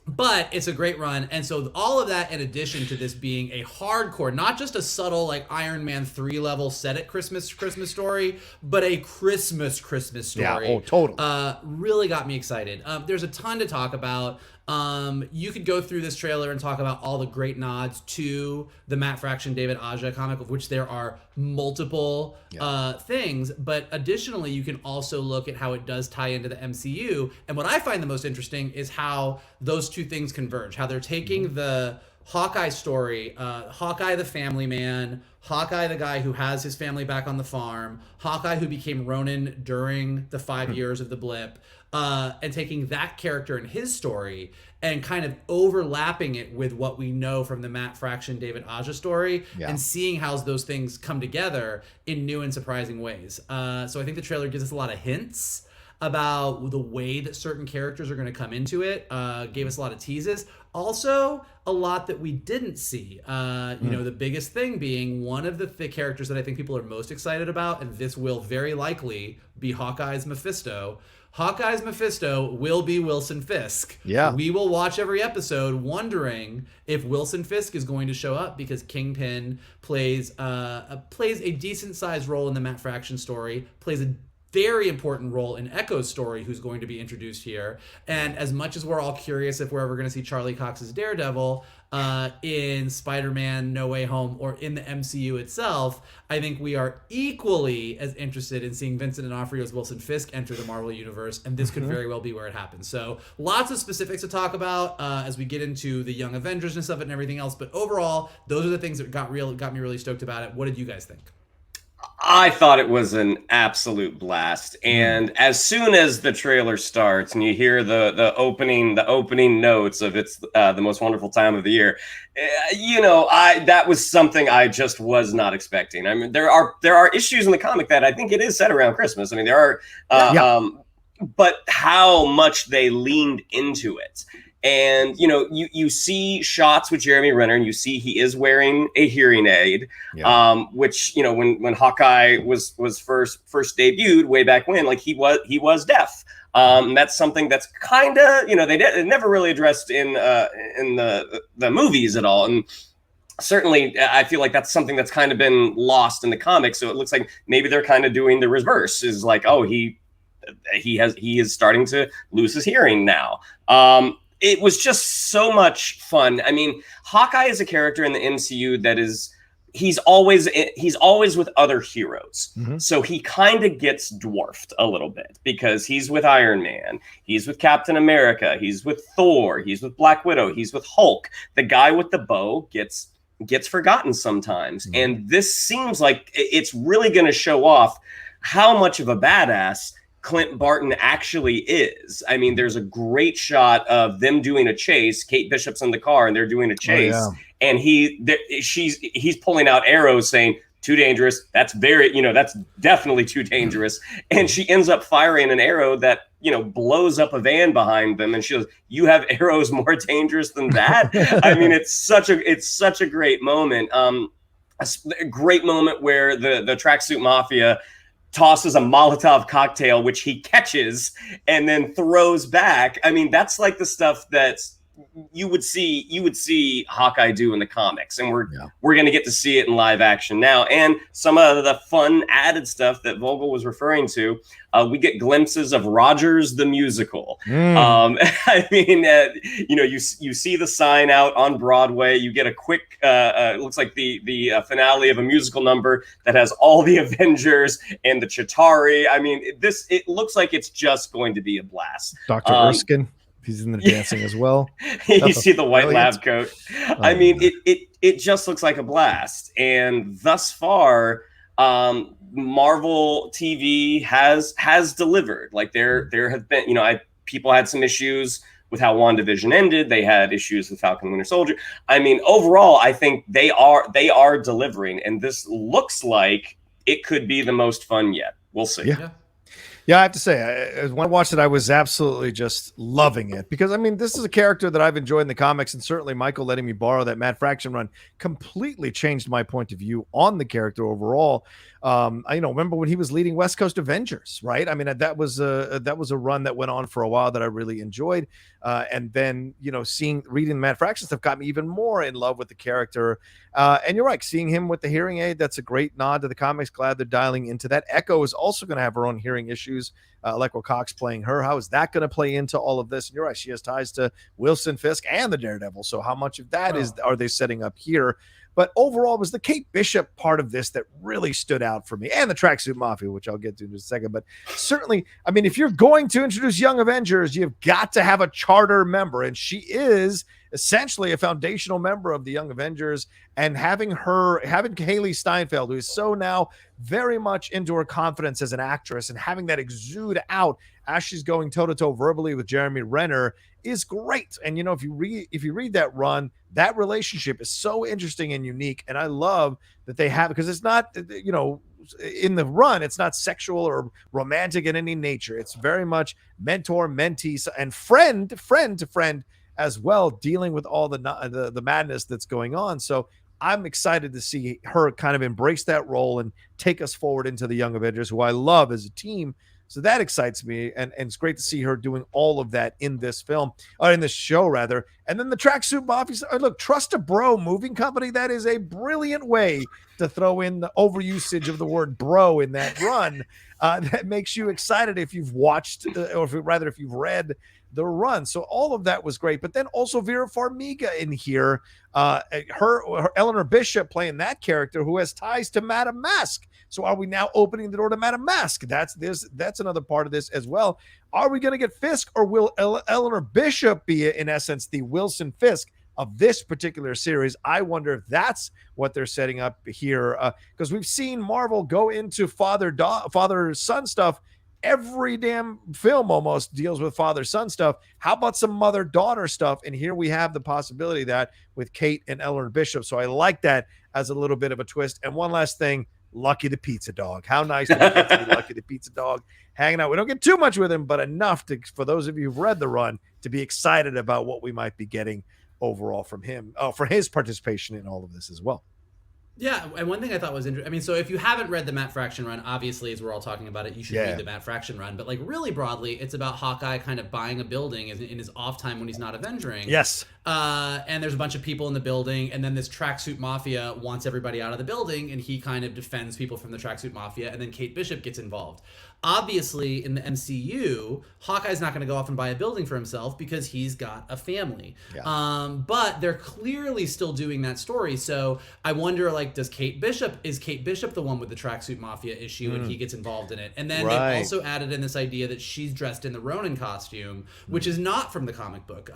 But it's a great run. And so all of that, in addition to this being a hardcore, not just a subtle like Iron Man 3 level set at Christmas story, but a Christmas story.
Yeah, oh, totally.
Really got me excited. There's a ton to talk about. You could go through this trailer and talk about all the great nods to the Matt Fraction, David Aja comic, of which there are multiple things. But additionally, you can also look at how it does tie into the MCU. And what I find the most interesting is how those two things converge, how they're taking the Hawkeye story, Hawkeye the family man, Hawkeye the guy who has his family back on the farm, Hawkeye who became Ronin during the 5 years of the blip, and taking that character and his story and kind of overlapping it with what we know from the Matt Fraction, David Aja story, and seeing how those things come together in new and surprising ways. So I think the trailer gives us a lot of hints about the way that certain characters are going to come into it, gave us a lot of teases. Also, a lot that we didn't see. You know, the biggest thing being one of the characters that I think people are most excited about, and this will very likely be Hawkeye's Mephisto. Hawkeye's Mephisto will be Wilson Fisk.
Yeah.
We will watch every episode wondering if Wilson Fisk is going to show up, because Kingpin plays a decent-sized role in the Matt Fraction story, plays a very important role in Echo's story, who's going to be introduced here. And as much as we're all curious if we're ever going to see Charlie Cox's Daredevil in Spider-Man No Way Home or in the MCU itself, I think we are equally as interested in seeing Vincent D'Onofrio's Wilson Fisk enter the Marvel Universe, and this could very well be where it happens. So lots of specifics to talk about as we get into the Young Avengers-ness of it and everything else. But overall, those are the things that got me really stoked about it. What did you guys think?
I thought it was an absolute blast, and as soon as the trailer starts and you hear the opening notes of it's the most wonderful time of the year, you know, that was something I just was not expecting. I mean, there are issues in the comic that I think it is set around Christmas. I mean, there are, but how much they leaned into it. And, you know, you see shots with Jeremy Renner, and you see he is wearing a hearing aid, which, you know, when Hawkeye was first debuted way back when, like he was deaf. That's something that's kind of, you know, they never really addressed in the movies at all. And certainly I feel like that's something that's kind of been lost in the comics. So it looks like maybe they're kind of doing the reverse, is like, oh, he is starting to lose his hearing now. It was just so much fun. I mean, Hawkeye is a character in the MCU that he's always with other heroes. So he kind of gets dwarfed a little bit because he's with Iron Man, he's with Captain America, he's with Thor, he's with Black Widow, he's with Hulk. The guy with the bow gets forgotten sometimes. And this seems like it's really going to show off how much of a badass Clint Barton actually is. I mean, there's a great shot of them doing a chase. Kate Bishop's in the car and they're doing a chase, and he's pulling out arrows saying, "Too dangerous. That's that's definitely too dangerous." And she ends up firing an arrow that, you know, blows up a van behind them. And she goes, "You have arrows more dangerous than that?" I mean, it's such a great moment. A great moment where the Tracksuit Mafia tosses a Molotov cocktail, which he catches and then throws back. I mean, that's like the stuff that you would see Hawkeye do in the comics, and we're going to get to see it in live action now. And some of the fun added stuff that Vogel was referring to, we get glimpses of Rogers the musical. I mean, you know, you see the sign out on Broadway. You get a quick, it looks like the finale of a musical number that has all the Avengers and the Chitauri. I mean, it looks like it's just going to be a blast.
Dr. Erskine. He's in the dancing as well.
You see the white lab coat. I mean, it just looks like a blast. And thus far, Marvel TV has delivered. Like there have been, you know, people had some issues with how WandaVision ended. They had issues with Falcon and Winter Soldier. I mean, overall, I think they are delivering, and this looks like it could be the most fun yet. We'll see.
Yeah. Yeah, I have to say, when I watched it, I was absolutely just loving it because, I mean, this is a character that I've enjoyed in the comics, and certainly Michael letting me borrow that Matt Fraction run completely changed my point of view on the character overall. I remember when he was leading West Coast Avengers, right? I mean, that was a run that went on for a while that I really enjoyed, and then reading Matt Fraction stuff got me even more in love with the character. And you're right, seeing him with the hearing aid, that's a great nod to the comics. Glad they're dialing into that. Echo is also going to have her own hearing issues. Electra Cox playing her. How is that going to play into all of this? And you're right, she has ties to Wilson Fisk and the Daredevil. So how much of that are they setting up here? But overall, it was the Kate Bishop part of this that really stood out for me, and the Tracksuit Mafia, which I'll get to in just a second. But certainly, I mean, if you're going to introduce Young Avengers, you've got to have a charter member, and she is essentially a foundational member of the Young Avengers. And having Haley Steinfeld, who is so now very much into her confidence as an actress, and having that exude out as she's going toe-to-toe verbally with Jeremy Renner is great. And if you read that run, that relationship is so interesting and unique. And I love that they have, because it's not, in the run, it's not sexual or romantic in any nature. It's very much mentor, mentee, and friend to friend as well, dealing with all the madness that's going on. So I'm excited to see her kind of embrace that role and take us forward into the Young Avengers, who I love as a team. So that excites me, and it's great to see her doing all of that in this film, or in this show rather. And then the Tracksuit Mafia. Look, Trust a Bro Moving Company. That is a brilliant way to throw in the overusage of the word bro in that run. That makes you excited if you've watched, or if you've read the run. So all of that was great. But then also Vera Farmiga in here, her Eleanor Bishop playing that character who has ties to Madame Mask. So are we now opening the door to Madame Mask? That's another part of this as well. Are we going to get Fisk, or will Eleanor Bishop be, in essence, the Wilson Fisk of this particular series? I wonder if that's what they're setting up here, because we've seen Marvel go into father-son stuff. Every damn film almost deals with father-son stuff. How about some mother-daughter stuff? And here we have the possibility of that with Kate and Eleanor Bishop. So I like that as a little bit of a twist. And one last thing, Lucky the Pizza Dog. How nice to be Lucky the Pizza Dog hanging out. We don't get too much with him, but enough for those of you who've read the run to be excited about what we might be getting overall from him, for his participation in all of this as well.
Yeah, and one thing I thought was interesting, I mean, so if you haven't read the Matt Fraction run, obviously, as we're all talking about it, you should read the Matt Fraction run. But, like, really broadly, it's about Hawkeye kind of buying a building in his off time when he's not Avenging.
Yes.
And there's a bunch of people in the building, and then this Tracksuit Mafia wants everybody out of the building, and he kind of defends people from the Tracksuit Mafia, and then Kate Bishop gets involved. Obviously, in the MCU, Hawkeye's not going to go off and buy a building for himself because he's got a family. Yeah. But they're clearly still doing that story. So I wonder, like, is Kate Bishop the one with the Tracksuit Mafia issue, and he gets involved in it? And then they also added in this idea that she's dressed in the Ronin costume, which is not from the comic book.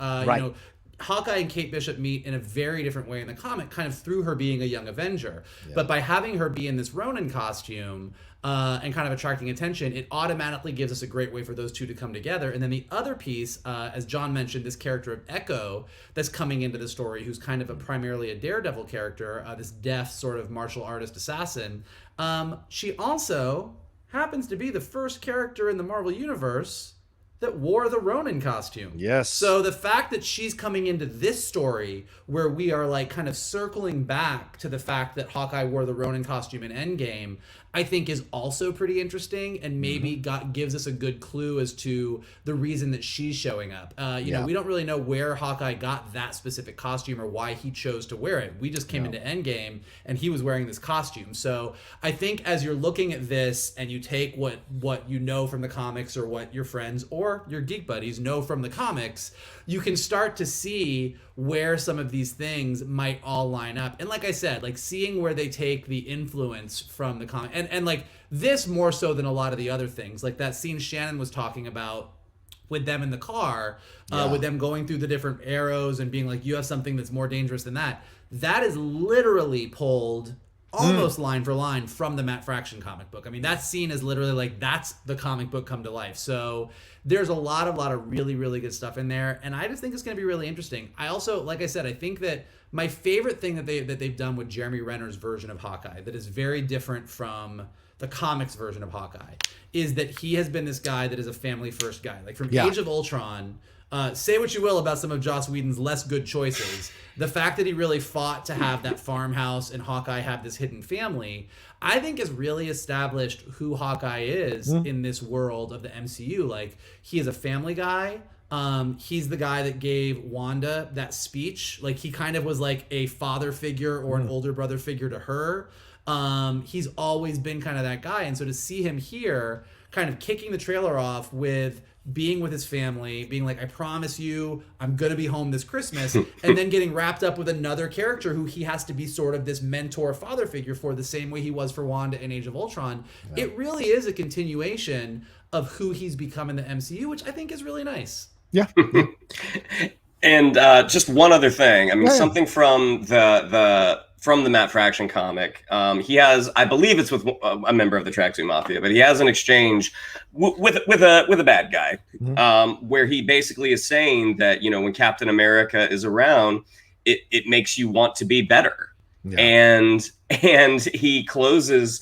Hawkeye and Kate Bishop meet in a very different way in the comic, kind of through her being a young Avenger. Yeah. But by having her be in this Ronin costume and kind of attracting attention, it automatically gives us a great way for those two to come together. And then the other piece, as John mentioned, this character of Echo that's coming into the story, who's kind of primarily a Daredevil character, this deaf sort of martial artist assassin. She also happens to be the first character in the Marvel Universe that wore the Ronin costume.
Yes.
So the fact that she's coming into this story where we are like kind of circling back to the fact that Hawkeye wore the Ronin costume in Endgame, I think is also pretty interesting, and maybe gives us a good clue as to the reason that she's showing up. We don't really know where Hawkeye got that specific costume or why he chose to wear it. We just came into Endgame and he was wearing this costume. So I think as you're looking at this and you take what you know from the comics, or what your friends or your geek buddies know from the comics, you can start to see where some of these things might all line up. And like I said, like seeing where they take the influence from the comic, and like this more so than a lot of the other things, like that scene Shannon was talking about with them in the car, with them going through the different arrows and being like, you have something that's more dangerous than that. That is literally pulled almost line for line from the Matt Fraction comic book. I mean, that scene is literally like, that's the comic book come to life. So there's a lot of really, really good stuff in there. And I just think it's going to be really interesting. I also, like I said, I think that my favorite thing that they've done with Jeremy Renner's version of Hawkeye that is very different from the comics version of Hawkeye is that he has been this guy that is a family first guy. Like from Age of Ultron, say what you will about some of Joss Whedon's less good choices. The fact that he really fought to have that farmhouse and Hawkeye have this hidden family, I think has really established who Hawkeye is in this world of the MCU. Like, he is a family guy. He's the guy that gave Wanda that speech. Like, he kind of was like a father figure or an older brother figure to her. He's always been kind of that guy. And so to see him here kind of kicking the trailer off with being with his family, being like, I promise you, I'm going to be home this Christmas, and then getting wrapped up with another character who he has to be sort of this mentor father figure for, the same way he was for Wanda in Age of Ultron. Yeah. It really is a continuation of who he's become in the MCU, which I think is really nice.
Yeah.
And just one other thing. I mean, something from the Matt Fraction comic. He has, I believe it's with a member of the Tracksuit Mafia, but he has an exchange with a bad guy, where he basically is saying that, you know, when Captain America is around, it makes you want to be better. Yeah. And he closes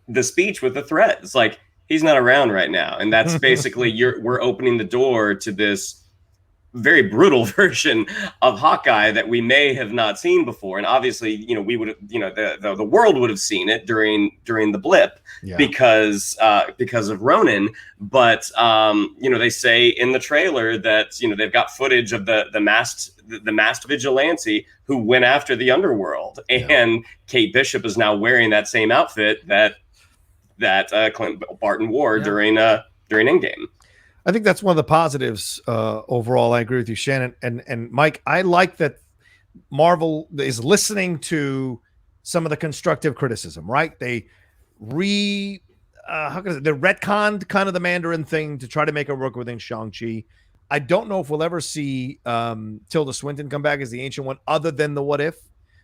the speech with a threat. It's like, he's not around right now. And that's basically, we're opening the door to this very brutal version of Hawkeye that we may have not seen before. And obviously, you know, we would have, you know, the world would have seen it during the blip because of Ronin. But you know, they say in the trailer that, you know, they've got footage of the masked vigilante who went after the underworld, and Kate Bishop is now wearing that same outfit that Clint Barton wore during Endgame.
I think that's one of the positives overall. I agree with you, Shannon and Mike. I like that Marvel is listening to some of the constructive criticism, right? They retconned kind of the Mandarin thing to try to make it work within Shang-Chi. I don't know if we'll ever see Tilda Swinton come back as the Ancient One other than the What If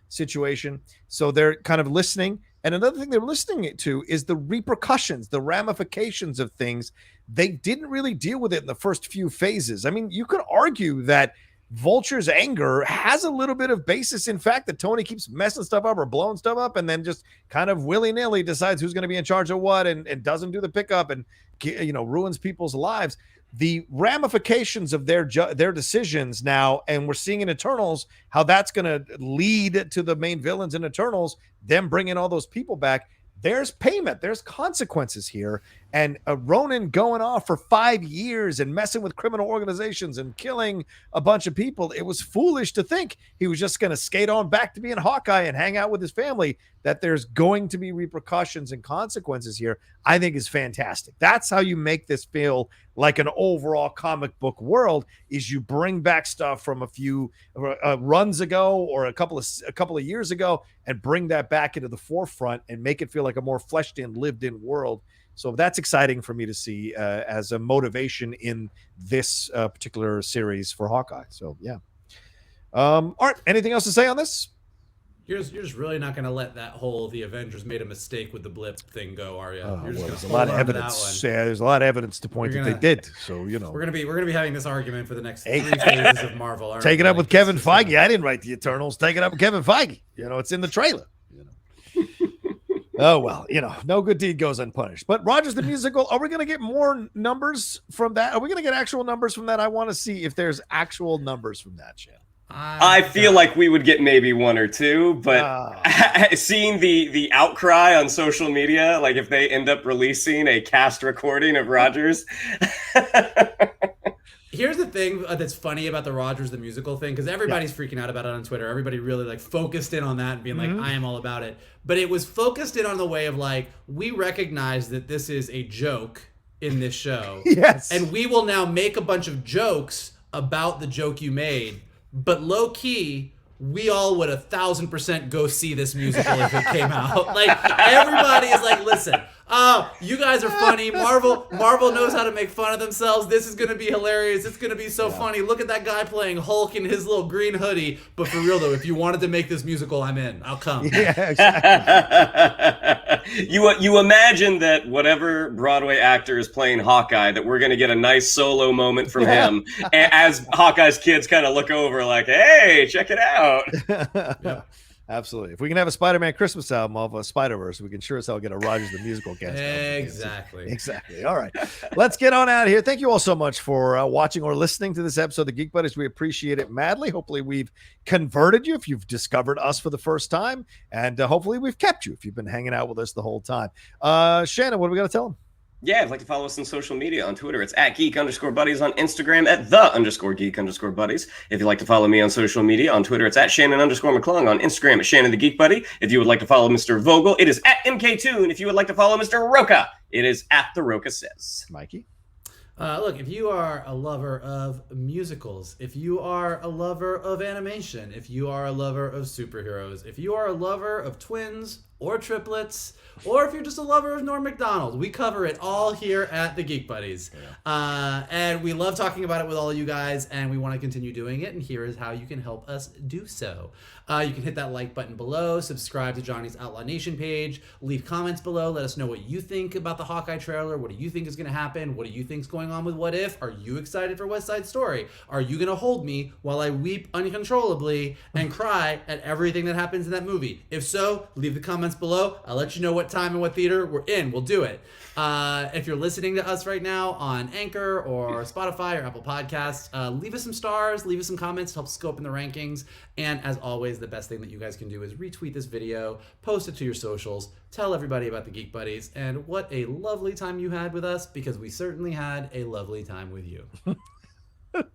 situation. So they're kind of listening. And another thing they're listening to is the repercussions, the ramifications of things. They didn't really deal with it in the first few phases. I mean, you could argue that Vulture's anger has a little bit of basis in fact that Tony keeps messing stuff up or blowing stuff up and then just kind of willy-nilly decides who's going to be in charge of what and doesn't do the pickup and, you know, ruins people's lives. The ramifications of their decisions now, and we're seeing in Eternals how that's going to lead to the main villains in Eternals, them bringing all those people back. There's payment. There's consequences here. And Ronin going off for 5 years and messing with criminal organizations and killing a bunch of people. It was foolish to think he was just going to skate on back to being Hawkeye and hang out with his family. That there's going to be repercussions and consequences here, I think is fantastic. That's how you make this feel like an overall comic book world, is you bring back stuff from a few runs ago or a couple of years ago and bring that back into the forefront and make it feel like a more fleshed in, lived in world. So that's exciting for me to see as a motivation in this particular series for Hawkeye. So yeah. Art, anything else to say on this?
You're just really not going to let that whole the Avengers made a mistake with the blip thing go, are you?
There's a lot of evidence. Yeah, there's a lot of evidence to point that they did. So you know, we're
gonna be having this argument for the next 3 phases of Marvel.
Take it up with Kevin Feige. I didn't write the Eternals. Take it up with Kevin Feige. You know, it's in the trailer. You know. Oh well, you know, no good deed goes unpunished. But Rogers the Musical, are we going to get more numbers from that? Are we going to get actual numbers from that? I want to see if there's actual numbers from that, Shannon.
I feel like we would get maybe one or two, but seeing the outcry on social media, like if they end up releasing a cast recording of Rogers.
Here's the thing that's funny about the Rogers the Musical thing, because everybody's freaking out about it on Twitter. Everybody really like focused in on that and being like, I am all about it. But it was focused in on the way of like, we recognize that this is a joke in this show.
Yes.
And we will now make a bunch of jokes about the joke you made. But low key, we all would 1,000% go see this musical if it came out. Like everybody is like, listen, you guys are funny. Marvel knows how to make fun of themselves. This is gonna be hilarious. It's gonna be so funny. Look at that guy playing Hulk in his little green hoodie. But for real though, if you wanted to make this musical, I'm in. I'll come.
Yeah, exactly.
You imagine that whatever Broadway actor is playing Hawkeye, that we're going to get a nice solo moment from him as Hawkeye's kids kind of look over like, hey, check it out.
Yep. Absolutely. If we can have a Spider-Man Christmas album of a Spider-Verse, we can sure as hell get a Rogers the Musical cast.
Exactly.
Exactly. All right. Let's get on out of here. Thank you all so much for watching or listening to this episode of the Geek Buddies. We appreciate it madly. Hopefully we've converted you if you've discovered us for the first time. And hopefully we've kept you if you've been hanging out with us the whole time. Shannon, what do we got to tell them?
Yeah, if you'd like to follow us on social media, on Twitter, it's @geek_buddies, on Instagram, @the_geek_buddies. If you'd like to follow me on social media, on Twitter, it's @Shannon_McClung, on Instagram, @Shannon the Geek Buddy. If you would like to follow Mr. Vogel, it is @MK2, and if you would like to follow Mr. Rocha, it is @The Rocha Says.
Mikey?
Look, if you are a lover of musicals, if you are a lover of animation, if you are a lover of superheroes, if you are a lover of twins or triplets, or if you're just a lover of Norm Macdonald, we cover it all here at the Geek Buddies. And we love talking about it with all of you guys, and we want to continue doing it, and here is how you can help us do so. You can hit that like button below, subscribe to Johnny's Outlaw Nation page, leave comments below, let us know what you think about the Hawkeye trailer, what do you think is going to happen, what do you think is going on with What If, are you excited for West Side Story, are you going to hold me while I weep uncontrollably and cry at everything that happens in that movie? If so, leave the comments below, I'll let you know what time and what theater we're in, we'll do it. If you're listening to us right now on Anchor or Spotify or Apple Podcasts, leave us some stars, leave us some comments to help scope in the rankings, and as always, the best thing that you guys can do is retweet this video, post it to your socials, tell everybody about the Geek Buddies, and what a lovely time you had with us, because we certainly had a lovely time with you.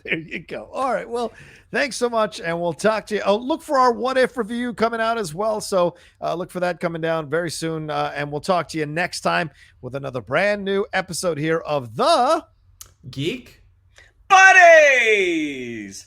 There you go. All right. Well, thanks so much, and we'll talk to you. Oh, look for our What If review coming out as well. So look for that coming down very soon, and we'll talk to you next time with another brand new episode here of the
Geek
Buddies.